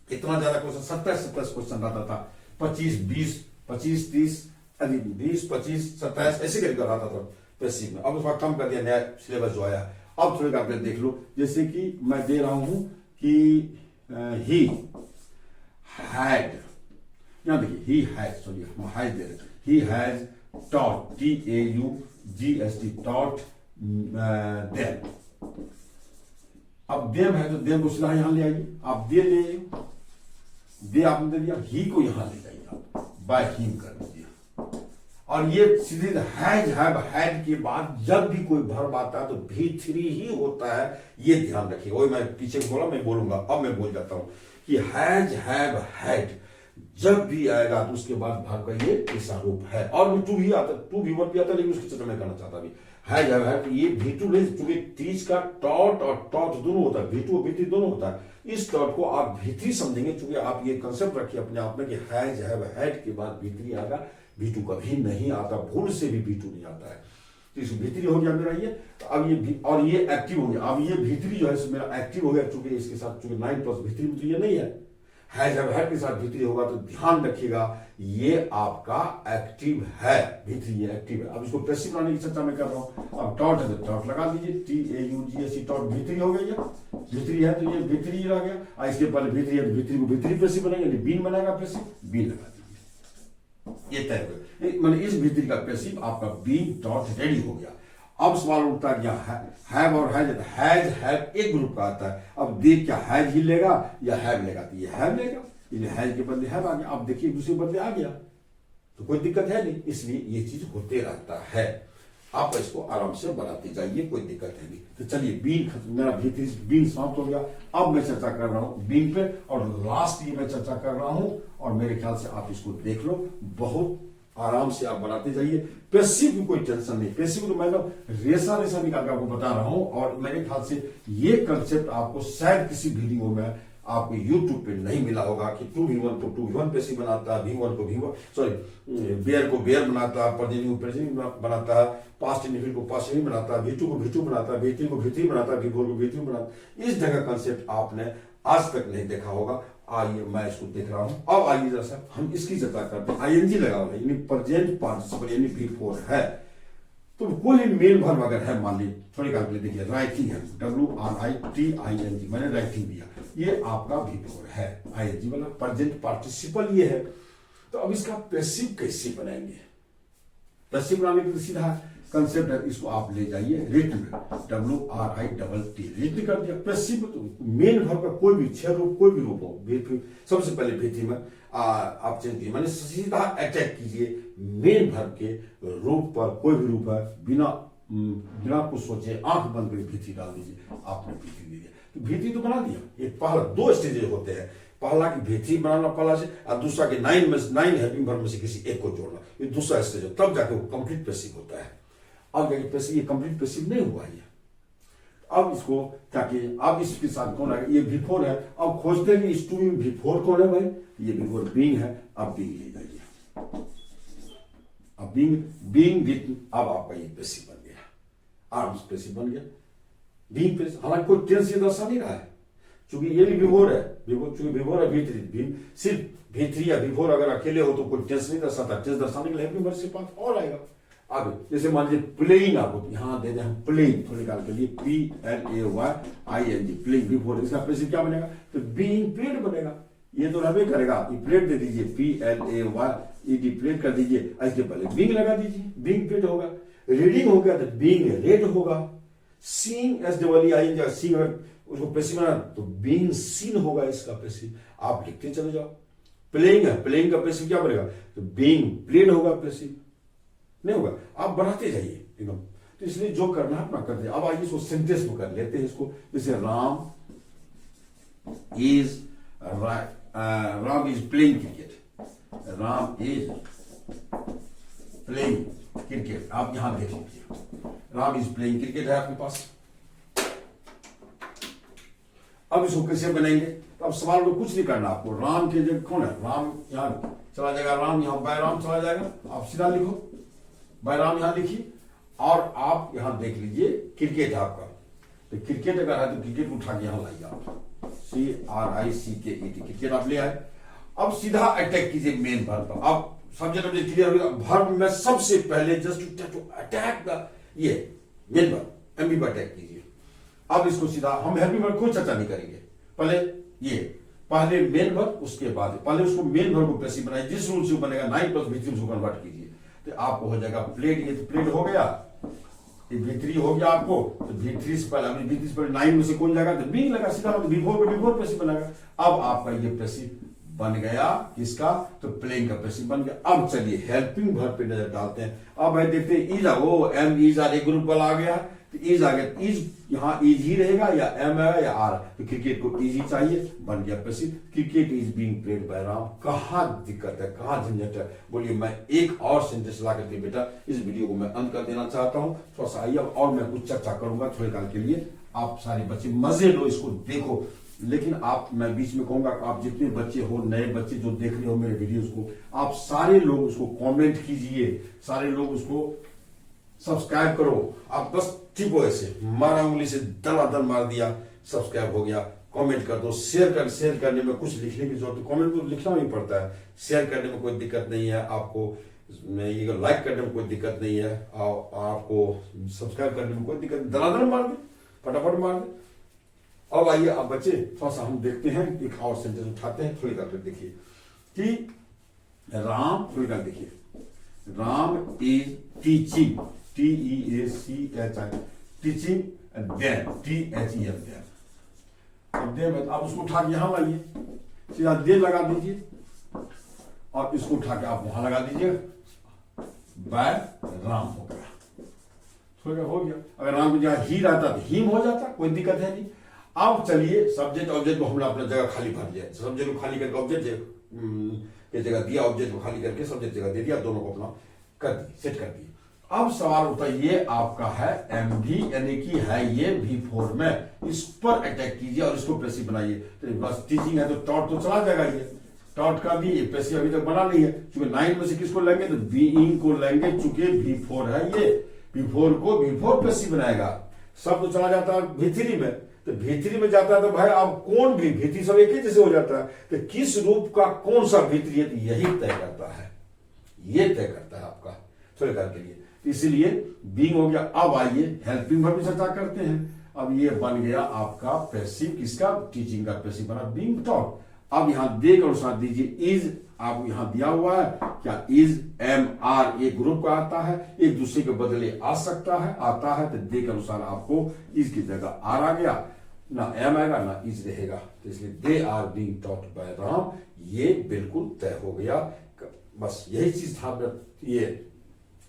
इतना ज्यादा क्वेश्चन 27 क्वेश्चन रहता था, 25 20 25 30 20 25 27 ऐसे करके आता था पैसिव में। अब उसका कम कर दिया, नया सिलेबस जो आया। अब थोड़ी आप देख लो, जैसे कि मैं दे रहा हूं कि ही हैड, यहां देखिए ही हैज, सॉरी हम हैज दे रहे, he has taught, TAUGST taught them. अब देम है तो देम को सीधा यहां ले आइए, आप दे ले आइए, दे आपने दे दिया, ही को यहां ले जाइए, आप बाय हिम कर दीजिए। और ये सीधे हैज हैव हैड के बाद जब भी कोई वर्ब आता है तो V3 ही होता है, ये ध्यान रखिए। वही मैं पीछे बोला, मैं बोलूंगा, अब मैं बोल जाता हूं कि हैज हैव हैड जब भी आएगा तो उसके बाद वर्ब का ये ऐसा रूप है। और भी टू भी आता है, टू भी वर्ब भी आता है, लेकिन उसकी चर्चा मैं करना चाहता अभी। हैज हैव हैड, ये V2 नहीं, चूंकि 30 का टॉट और टॉट दोनों होता है, V2 और V3 दोनों होता है। इस टॉट को आप V3 समझेंगे, चूंकि आप ये कंसेप्ट रखिए अपने आप में कि हैज हैव हैड के बाद V3 आएगा। V2 कभी नहीं आता, भूल से भी V2 नहीं आता है। तो इस V3 हो गया मेरा ये। तो अब ये और ये एक्टिव हो गया। अब ये V3 जो है मेरा एक्टिव हो गया, चूंकि इसके साथ चूंकि 9 + V3 में तो ये नहीं है, है जब है के साथ भीतरी होगा तो ध्यान रखिएगा ये आपका एक्टिव है, भीतरी ये एक्टिव है। अब इसको पैसिव बनाने की चर्चा मैं कर रहा हूं। अब टॉट है तो टॉट लगा दीजिए, TAUGS टॉट भीतरी हो गई है, भीतरी है तो ये भीतरी रह गया। इसके पहले भीतरी है तो भीतरी को भीतरी पैसिव बनाएंगे, बीन बनाएगा पैसिव, बीन लगा दीजिए, ये तय हो गया। मतलब इस भीतरी का पैसिव आपका बीन डॉट रेडी हो गया। अब सवाल उठता है हैव और हैज हैव एक ग्रुप का आता है। अब देख क्या हैज ही लेगा या हैव लेगा, तो ये हैव लेगा, इसलिए हैज के बदले हैव आ गया। अब देखिए दूसरे बदले आ गया तो कोई दिक्कत है नहीं, इसलिए ये चीज होते रहता है। आप इसको आराम से बनाते जाइए, कोई दिक्कत है नहीं। तो चलिए बीन, मेरा भीतरी बीन समाप्त हो गया। अब मैं चर्चा कर रहा हूं बीन पे, और लास्ट ये मैं चर्चा कर रहा हूं, और मेरे ख्याल से आप इसको देख लो, बहुत आराम से आप बनाते जाइए। पैसिव की कोई टेंशन नहीं, पैसिव तो मैं रेसा निकाल के आपको बता रहा हूं, और मेरे ख्याल से ये कंसेप्ट आपको शायद किसी वीडियो में आपको YouTube पे नहीं मिला होगा कि 2v1 को 2v1 पैसिव बनाता है, v1 को v1 सॉरी बेयर को बेयर बनाता है, प्रेजेंट को प्रेजेंट बनाता है, पास्ट इंडिफिनिट को पास्ट इंडिफिनिट बनाता है, v2 को v2 बनाता है, v3 को v3 बनाता है, v4 को v3 बनाता है। इस जगह कंसेप्ट आपने आज तक नहीं देखा होगा। आइए मैं इसको देख रहा हूं। अब आइए जरा हम इसकी चर्चा करते हैं। ING लगा हुआ है यानी प्रेजेंट पार्टिसिपल यानी V4 है, तो कोई मेल वर्ब अगर है, मान ली थोड़ी काल के लिए देखिए राइटिंग है, WRITING मैंने राइटिंग दिया, ये आपका V4 है। ING वाला प्रेजेंट पार्टिसिपल ये है। तो अब इसका पैसिव कैसे बनाएंगे? पैसिव बनाने के लिए सीधा कंसेप्ट है, इसको आप ले जाइए रिट में, WRITT रिट कर दिया। पैसिव तो मेन वर्ब का कोई भी 6 रूप, कोई भी रूप हो, सबसे पहले भीतरी में आप चेंज कीजिए, माने सीधा अटैक कीजिए मेन वर्ब के रूप पर। कोई भी रूप है, बिना कुछ सोचे आंख बंद करके भीतरी डाल दीजिए, आपने भीतरी दे दिया। तो भीतरी तो बना दिया। ये पहला 2 स्टेजेस होते हैं, पहला की भीतरी बनाना पहला से, और दूसरा के 9 हेल्पिंग वर्ब में से किसी एक को जोड़ना, ये दूसरा स्टेज है, तब जाके वो कंप्लीट पैसिव होता है। अब जाके पैसिव, ये कंप्लीट पैसिव नहीं हुआ ये। अब इसको ताकि अब इसके साथ कौन आएगा, ये V4 है। अब खोजते हैं इस 2 में V4 कौन है भाई, ये V4 बीइंग है। अब बीइंग ले जाइए, अब बीइंग रिटन, अब आपका ये पैसिव बन गया, आर्म्स पैसिव बन गया, बीइंग पैसिव। हालांकि कोई टेंस ये दर्शा नहीं रहा है, क्योंकि ये भी V4 है, चूंकि V4 है, V3 सिर्फ V3 या V4 अगर अकेले हो तो कोई टेंस नहीं दर्शाता। टेंस दर्शाने के लिए हेल्पिंग वर्ब से पास और आएगा। अब जैसे मान लीजिए प्लेइंग, आपको यहां दे दें हम प्लेइंग, थोड़ी काल के लिए PLAYING प्लेइंग, V4 इसका पैसिव क्या बनेगा, तो बीइंग प्लेड बनेगा। ये तो रहबे करेगा, ये प्लेड दे दीजिए, PLAYED प्लेड कर दीजिए, इसके पहले बीइंग लगा दीजिए, बीइंग प्लेड होगा। रीडिंग हो गया तो बीइंग रेड होगा। सीइंग SEEING सीइंग उसको पैसिव बना तो बीइंग सीन होगा इसका पैसिव। आप लिखते चले जाओ। प्लेइंग है, प्लेइंग का पैसिव क्या बनेगा, तो बीइंग प्लेड होगा, पैसिव नहीं होगा। आप बढ़ाते जाइए एकदम। तो इसलिए जो करना है अपना कर दे। अब आइए इसको सेंटेंस में कर लेते हैं इसको। जैसे Ram is playing cricket, Ram is playing cricket. आप यहां देख लीजिए, राम इज प्लेइंग क्रिकेट है आपके पास। अब इसको कैसे बनाएंगे, तो अब सवाल में कुछ नहीं करना आपको। राम के जगह कौन है, राम यहां चला जाएगा, राम यहां बाय राम चला जाएगा। आप सीधा लिखो बाय राम, यहां लिखिए, और आप यहां देख लीजिए क्रिकेट है आपका। तो क्रिकेट अगर है तो क्रिकेट उठा के यहां लाइए आप, CRICKET क्रिकेट आप ले आए। अब सीधा अटैक कीजिए मेन वर्ब पर। अब सब्जेक्ट ऑब्जेक्ट क्लियर हो गया। वर्ब में सबसे पहले जस्ट टू अटैक द ये मेन वर्ब, एमबी पर अटैक कीजिए। अब इसको सीधा हम हेल्पिंग वर्ब कोई चर्चा नहीं करेंगे, पहले मेन वर्ब, उसके बाद पहले उसको मेन वर्ब को पैसिव बनाइए। जिस रूल से बनेगा 9 + V3 उसको कन्वर्ट कीजिए, तो आपको हो जाएगा प्लेड। ये तो प्लेड हो गया, ये V3 हो गया आपको। तो V3 से पहले V3 से पहले 9 में से कौन जाएगा, तो बीइंग लगा सीधा, तो V4 को V4 पैसिव बनेगा। अब आपका ये पैसिव बन गया किसका, तो प्लेइंग का पैसिव बन गया। अब चलिए हेल्पिंग वर्ब पे नजर डालते हैं। अब भाई देखते हैं इज, वो एम इज आर एक ग्रुप वाला आ गया, तो इज आ गया। इज यहाँ इज ही रहेगा या एम है या आर, तो क्रिकेट को इज ही चाहिए, बन गया passive. Cricket is being played by Ram. कहाँ दिक्कत है, कहाँ झंझट है, बोलिए। मैं एक और सेंटेंस ला करके बेटा इस वीडियो को मैं अंत कर देना चाहता हूँ। थोड़ा सा आइए, और मैं कुछ चर्चा करूंगा थोड़े काल के लिए। आप सारे बच्चे मजे लो, इसको देखो। लेकिन आप, मैं बीच में कहूंगा, आप जितने बच्चे हो, नए बच्चे जो देख रहे हो मेरे वीडियोस को, आप सारे लोग उसको कमेंट कीजिए, सारे लोग उसको सब्सक्राइब करो। आप बस टिपो ऐसे, मारा उंगली से दलादल मार दिया, सब्सक्राइब हो गया। कमेंट कर दो, शेयर करने में कुछ लिखने की जरूरत, कमेंट तो लिखना ही पड़ता है, शेयर करने में कोई दिक्कत नहीं है आपको, ये लाइक करने में कोई दिक्कत नहीं है, आपको सब्सक्राइब करने में कोई दिक्कत नहीं, दनादन मार दे, फटाफट मार दे। अब आइए आप बच्चे थोड़ा सा हम देखते हैं, एक और सेंटेंस उठाते हैं, थोड़ी करके देखिए कि राम, थोड़ी कर देखिए, Ram is teaching, TEACHI, teaching them, THEM them. अब देम है, आप उसको उठा के यहां लाइए, सीधा दे लगा दीजिए और इसको उठा के आप वहां लगा दीजिए, बाय राम हो गया, हो गया। अगर राम की जगह ही रहता तो हिम हो जाता, कोई दिक्कत है नहीं। अब चलिए सब्जेक्ट ऑब्जेक्ट को हमने अपना जगह खाली भर दिया, सब्जेक्ट को खाली करके ऑब्जेक्ट की जगह दिया, ऑब्जेक्ट को खाली करके सब्जेक्ट जगह दे दिया, दोनों को अपना कर दिए, सेट कर दिए। अब सवाल उठता है, ये आपका है MV, यानी कि है ये V4 में, इस पर अटैक कीजिए और इसको पैसिव बनाइए। तो बस टीचिंग है तो टॉट तो चला जाएगा, ये टॉट का भी ये पैसिव अभी तक बना नहीं है, क्योंकि 9 में से किसको लेंगे तो बीइंग को लेंगे, चूंकि V4 है ये, V4 को V4 पैसिव बनाएगा। सब तो चला जाता है V3 में, तो V3 में जाता है तो भाई अब कौन भी V3 सब एक ही जैसे हो जाता है, तो किस रूप का कौन सा V3 है, तो यही तय करता है, ये तय करता है आपका थोड़े काल के लिए। इसलिए बीइंग हो गया। अब आइए हेल्पिंग वर्ब की चर्चा करते हैं। अब ये बन गया आपका पैसिव, किसका, टीचिंग का पैसिव बना बीइंग टॉट। अब यहां दे के अनुसार दीजिए, इज आपको यहां दिया हुआ है क्या, इज MR ये ग्रुप का आता है, एक दूसरे के बदले आ सकता है, आता है, तो दे के अनुसार आपको इज की जगह आर आ गया, ना एम आएगा ना इज रहेगा, तो इसलिए they are being taught by Ram, ये बिल्कुल तय हो गया। बस यही चीज था ये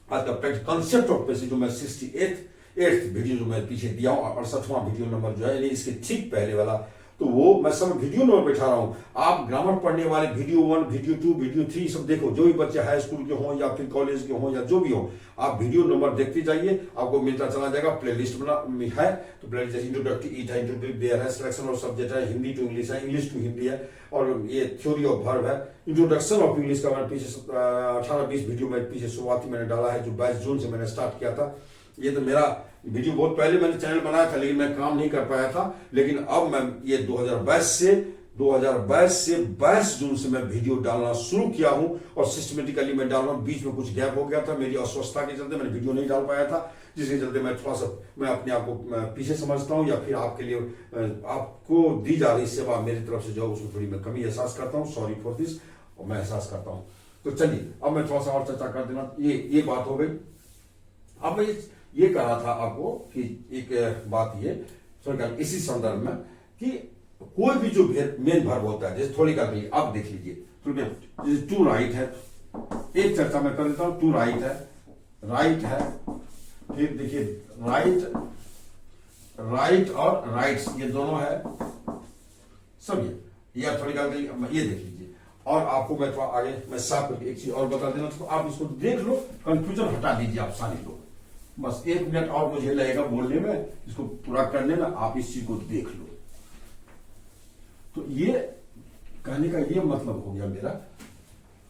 आज का प्रैक्टिस कंसेप्ट ऑफ पैसिव, जो मैं 68th वीडियो जो मैं पीछे दिया हूं, 68वां वीडियो नंबर जो है, इसके ठीक पहले वाला, तो वो मैं सब वीडियो नंबर बैठा रहा हूं। आप ग्रामर पढ़ने वाले वीडियो 1, वीडियो 2, वीडियो 3 सब देखो, जो भी बच्चे हाई स्कूल के हों या फिर कॉलेज के हों या जो भी हो, आप वीडियो नंबर देखते जाइए, आपको मिलता चला जाएगा। प्लेलिस्ट बना है, तो प्लेलिस्ट इंट्रोडक्टरी ईट है, इंट्रोडक्टरी देयर है, सिलेक्शन ऑफ सब्जेक्ट है, हिंदी टू इंग्लिश है, इंग्लिश टू हिंदी है, और ये थ्योरी ऑफ वर्ब है, इंट्रोडक्शन ऑफ इंग्लिश का मैंने पीछे 18-20 वीडियो में पीछे शुरुआती मैंने डाला है, जो 22 जून से मैंने स्टार्ट किया था। ये तो मेरा वीडियो बहुत पहले मैंने चैनल बनाया था, लेकिन मैं काम नहीं कर पाया था, लेकिन अब मैं ये 2022 से 22 जून से मैं वीडियो डालना शुरू किया हूं, और सिस्टमेटिकली मैं डाल रहा हूं। बीच में कुछ गैप हो गया था, मेरी अस्वस्थता के चलते मैंने वीडियो नहीं डाल पाया था, जिसके चलते मैं थोड़ा सा मैं अपने आप को पीछे समझता हूं, या फिर आपके लिए आपको दी जा रही सेवा मेरी तरफ से जो उसमें थोड़ी मैं कमी एहसास करता हूं, सॉरी फॉर दिस, और मैं एहसास करता हूं। तो चलिए अब मैं थोड़ा सा और चर्चा कर देना, ये बात हो गई। अब मैं ये कह रहा था आपको कि एक बात ये इसी संदर्भ में कि कोई भी जो मेन वर्ब होता है, जैसे थोड़ी कर ली, अब देख लीजिए, टू राइट है, एक चर्चा मैं कर देता हूं, टू राइट है, फिर देखिए राइट और राइट्स, ये दोनों है सब, ये या थोड़ी कर ये देख लीजिए। और आपको मैं थोड़ा आगे मैं साफ करके एक चीज और बता देना, तो आप इसको देख लो, कंफ्यूजन हटा दीजिए आप सारे लोग, बस 1 मिनट और मुझे लगेगा बोलने में, इसको पूरा करने में, आप इस चीज को देख लो। तो ये कहने का ये मतलब हो गया मेरा,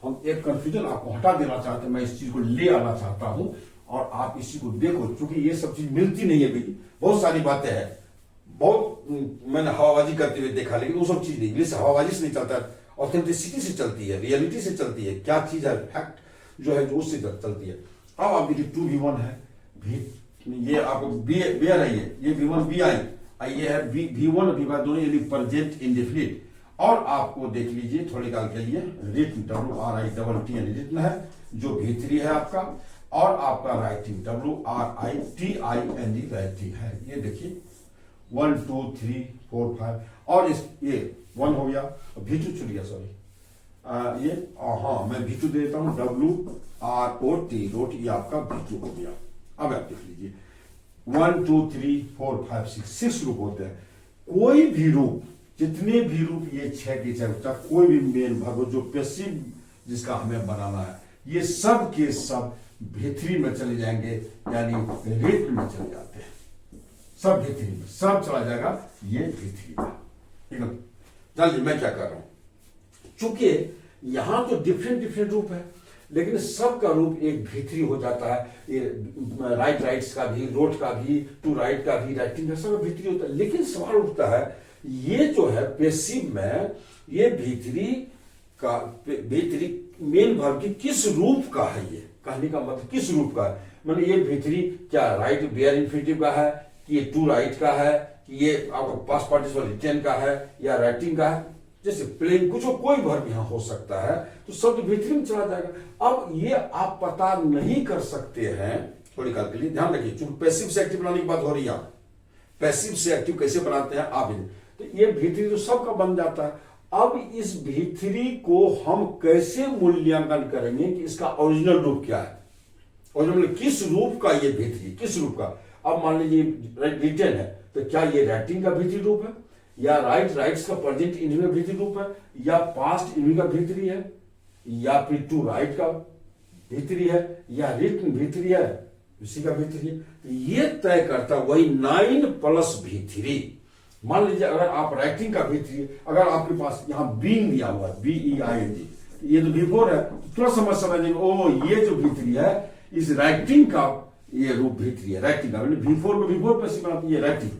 हम एक कंफ्यूजन आपको हटा देना चाहते हैं, मैं इस चीज को ले आना चाहता हूं, और आप इस चीज को देखो, क्योंकि ये सब चीज मिलती नहीं है भाई, बहुत सारी बातें हैं, बहुत मैंने हवाबाजी करते हुए देखा, लेकिन वो सब चीज नहीं, इंग्लिश हवाबाजी से नहीं चलता है, ऑथेंटिसिटी से चलती है, रियलिटी से चलती है, क्या चीज है, फैक्ट जो है जो उससे चलती है। अब आप देखिए 2V1 है, ये आपको बेयर है, ये V1 VI, ये है V1 V1 दोनों, यानी प्रेजेंट इंडेफिनिट। और आपको देख लीजिए थोड़ी काल के लिए रिटन, WRITT यानी रिटन है, जो V3 है आपका, और आपका राइटिंग WRITING राइटिंग है। ये देखिए 1 2 3 4 5, और इस ये 1 हो गया, V2 छूट गया, सॉरी, ये हाँ मैं V2 दे देता हूं, WROT रोट, ये आपका V2 हो गया। अब आप देख लीजिए 1 2 3 4 5 6 रूप होते हैं। कोई भी रूप, जितने भी रूप, ये 6 के 6, कोई भी मेन वर्ब जो पैसिव जिसका हमें बनाना है, ये सब के सब V3 में चले जाएंगे, यानी रिट में चले जाते हैं, सब V3 में, सब चला जाएगा ये V3 में। ठीक है, चलिए मैं क्या कर रहा हूं, चूंकि यहां तो डिफरेंट रूप है, लेकिन सबका रूप एक V3 हो जाता है, ये राइट्स का भी, रोट का भी, टू राइट का भी, राइटिंग का सब V3 होता है। लेकिन सवाल उठता है ये जो है पैसिव में ये भीतरी मेन वर्ब की किस रूप का है, ये कहने का मतलब किस रूप का है, मतलब ये भीतरी क्या राइट बेयर इन्फिनिटिव का है, कि ये टू राइट का है, कि ये आपका पास्ट पार्टिसिपल रिटेन का है या राइटिंग का है। जैसे प्लेन कुछ कोई वर्ब यहां हो सकता है तो शब्द भीतरी में चला जाएगा। अब ये आप पता नहीं कर सकते हैं थोड़ी काल के लिए, ध्यान रखिए, चूंकि पैसिव से एक्टिव बनाने की बात हो रही है, पैसिव से एक्टिव कैसे बनाते हैं आप, तो ये भीतरी तो सबका बन जाता है। अब इस भीतरी को हम कैसे मूल्यांकन करेंगे कि इसका ओरिजिनल रूप क्या है, ओरिजिनल किस रूप का ये भीतरी, किस रूप का। अब मान लीजिए रिटेन है, तो क्या ये राइटिंग का भीतरी रूप है, या राइट्स का प्रेजेंट इंडिविजुअल भीतरी रूप है, या पास्ट इंडिविजुअल का भीतरी है, या फिर टू राइट का भीतरी है, या रिटन भीतरी है, उसी का भीतरी है। तो ये तय करता वही 9 प्लस भीतरी। मान लीजिए अगर आप राइटिंग का भीतरी, अगर आपके पास यहां बीइंग दिया हुआ है, BEING, ये तो बिफोर है, तो थोड़ा समझ ओ ये जो भीतरी है इस राइटिंग का ये रूप भीतरी है, राइटिंग का मतलब बिफोर को बिफोर पैसिव बनाती है राइटिंग,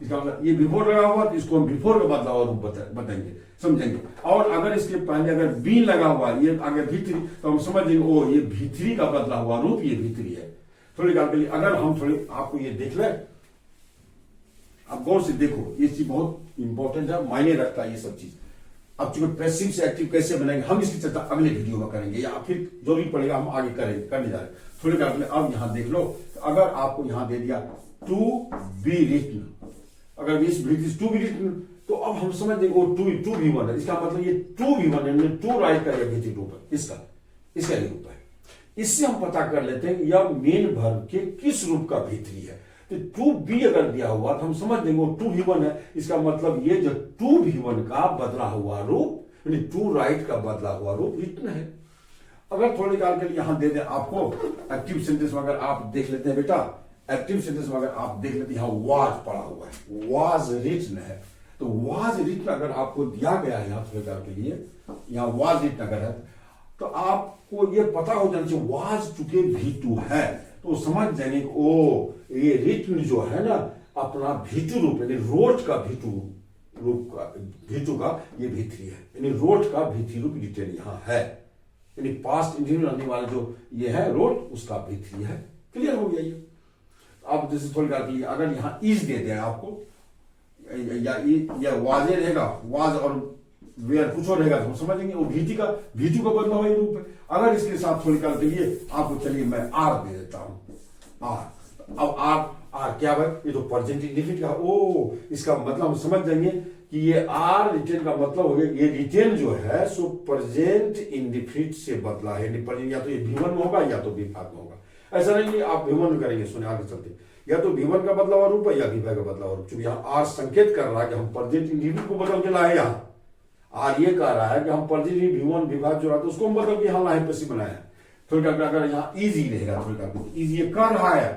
इसका मतलब ये बिफोर लगा हुआ तो इसको हम बिफोर का बदला हुआ रूप बताएंगे, समझेंगे। और अगर इसके पहले अगर बीन लगा हुआ ये आगे भीतरी, तो हम समझेंगे ओ ये भीतरी का बदला हुआ रूप ये भीतरी है। थोड़ी बात के लिए अगर हम थोड़ी आपको ये देख लें, अब गौर से देखो, ये चीज बहुत इंपॉर्टेंट है, मायने रखता है ये सब चीज। अब चूंकि पैसिव से एक्टिव कैसे बनाएंगे हम इसकी चर्चा अगले वीडियो में करेंगे, या फिर जो भी पड़ेगा हम आगे करने जा रहे हैं। थोड़ी बात के लिए अब यहां देख लो, तो अगर आपको यहां दे दिया टू बी रिटन, अगर इस ब्रिटिश टू बी रिटन, तो अब हम समझ देंगे वो टू भी वन है, इसका मतलब ये टू भी वन है, टू राइट का यह भीतरी रूप है, इसका ये रूप है। इससे हम पता कर लेते हैं यह मेन वर्ब के किस रूप का भीतरी है। तो टू बी अगर दिया हुआ तो हम समझ देंगे वो टू भी वन है, इसका मतलब ये जो टू भी वन का बदला हुआ रूप यानी टू राइट का बदला हुआ रूप रिटन है। अगर थोड़ी काल के लिए यहां दे दें आपको एक्टिव सेंटेंस में, अगर आप देख लेते हैं बेटा, एक्टिव सेंटेंस में अगर आप देख लेते हैं यहां वाज पड़ा हुआ है, वाज रिटन है, तो वाज रिटन अगर आपको दिया गया है यहां थोड़ी काल के लिए, यहां वाज रिटन अगर है, तो आपको ये पता हो जाना चाहिए वाज चुके V2 है, तो समझ जाएंगे ओ ये रिटन जो है ना अपना V2 रूप यानी रोट का V2 रूप का, V2 का ये भीतरी है, यानी रोट का भीतरी रूप रिटन यहां है, यानी पास्ट इंडिविजुअल रहने वाला जो ये है रोट उसका भीतरी है। क्लियर हो गया ये। अब जैसे थोड़ी बात की अगर यहां इज दे दिया आपको, या वाजे रहेगा, वाज और वेयर कुछ और रहेगा, तो समझेंगे वो भीतू का बदला हुआ रूप है। अगर इसके साथ थोड़ी काल के लिए आपको चलिए मैं आर दे देता हूं, आर। अब आर क्या भाई, ये तो प्रेजेंट इंडेफिनिट का, ओ इसका मतलब हम समझ जाएंगे कि ये आर रिटेन का मतलब हो गया, ये रिटेन जो है सो प्रेजेंट इंडेफिनिट से बदला है, या तो ये V1 में होगा या तो V5 में होगा। ऐसा नहीं है आप V1 में करेंगे, सुने आगे चलते, या तो V1 का बदला हुआ रूप है या V5 का बदला हुआ रूप। चूंकि यहाँ आर संकेत कर रहा है कि हम प्रेजेंट इंडेफिनिट को बदल के लाए, यहाँ आर ये कह रहा है कि हम प्रेजेंट V1 V5 जो रहा था उसको हम बदल के यहाँ लाए, पैसिव बनाया। थोड़ी अगर यहाँ इजी रहेगा, थोड़ी इजी ये कर रहा है,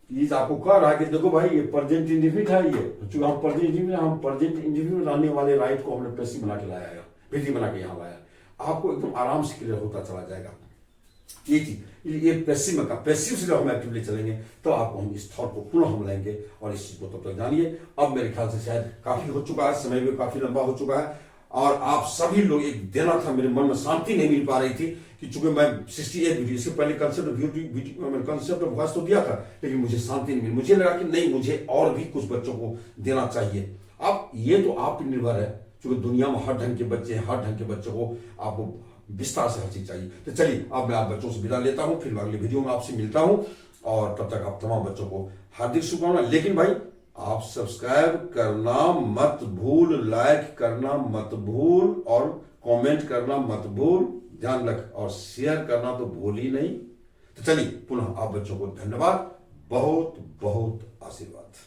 इज आपको कह रहा है कि देखो भाई ये प्रेजेंट इंडेफिनिट है, ये चूंकि हम प्रेजेंट इंडेफिनिट रहने वाले राइट को हमने पैसिव बना के लाया है, भीतरी बना के यहाँ लाया, आपको एकदम आराम से क्लियर होता चला जाएगा ये चीज। ये पैसिव का, पैसिव से जब हम एक्टिवली चलेंगे तो आपको हम इस थॉट को पुनः हम लेंगे और इस चीज को तब तक जानिए। अब मेरे ख्याल से शायद काफी हो चुका है, समय भी काफी लंबा हो चुका है, और आप सभी लोग एक देना था, मेरे मन में शांति नहीं मिल पा रही थी कि चूंकि मैं 68 वीडियो इससे पहले कंसेप्ट ऑफ वॉइस तो दिया था, लेकिन मुझे शांति नहीं मिली। मुझे लगा कि नहीं, मुझे और भी कुछ बच्चों को देना चाहिए। अब ये तो आप पर निर्भर है, क्योंकि दुनिया में हर ढंग के बच्चे हैं, हर ढंग के बच्चों को आपको विस्तार से हर चीज चाहिए। तो चलिए अब मैं आप बच्चों से विदा लेता हूं, फिर अगले वीडियो में आपसे मिलता हूं, और तब तक आप तमाम बच्चों को हार्दिक शुभकामनाएं। लेकिन भाई आप सब्सक्राइब करना मत भूल, लाइक करना मत भूल, और कमेंट करना मत भूल, ध्यान रख, और शेयर करना तो भूल ही नहीं। तो चलिए पुनः आप बच्चों को धन्यवाद, बहुत बहुत आशीर्वाद।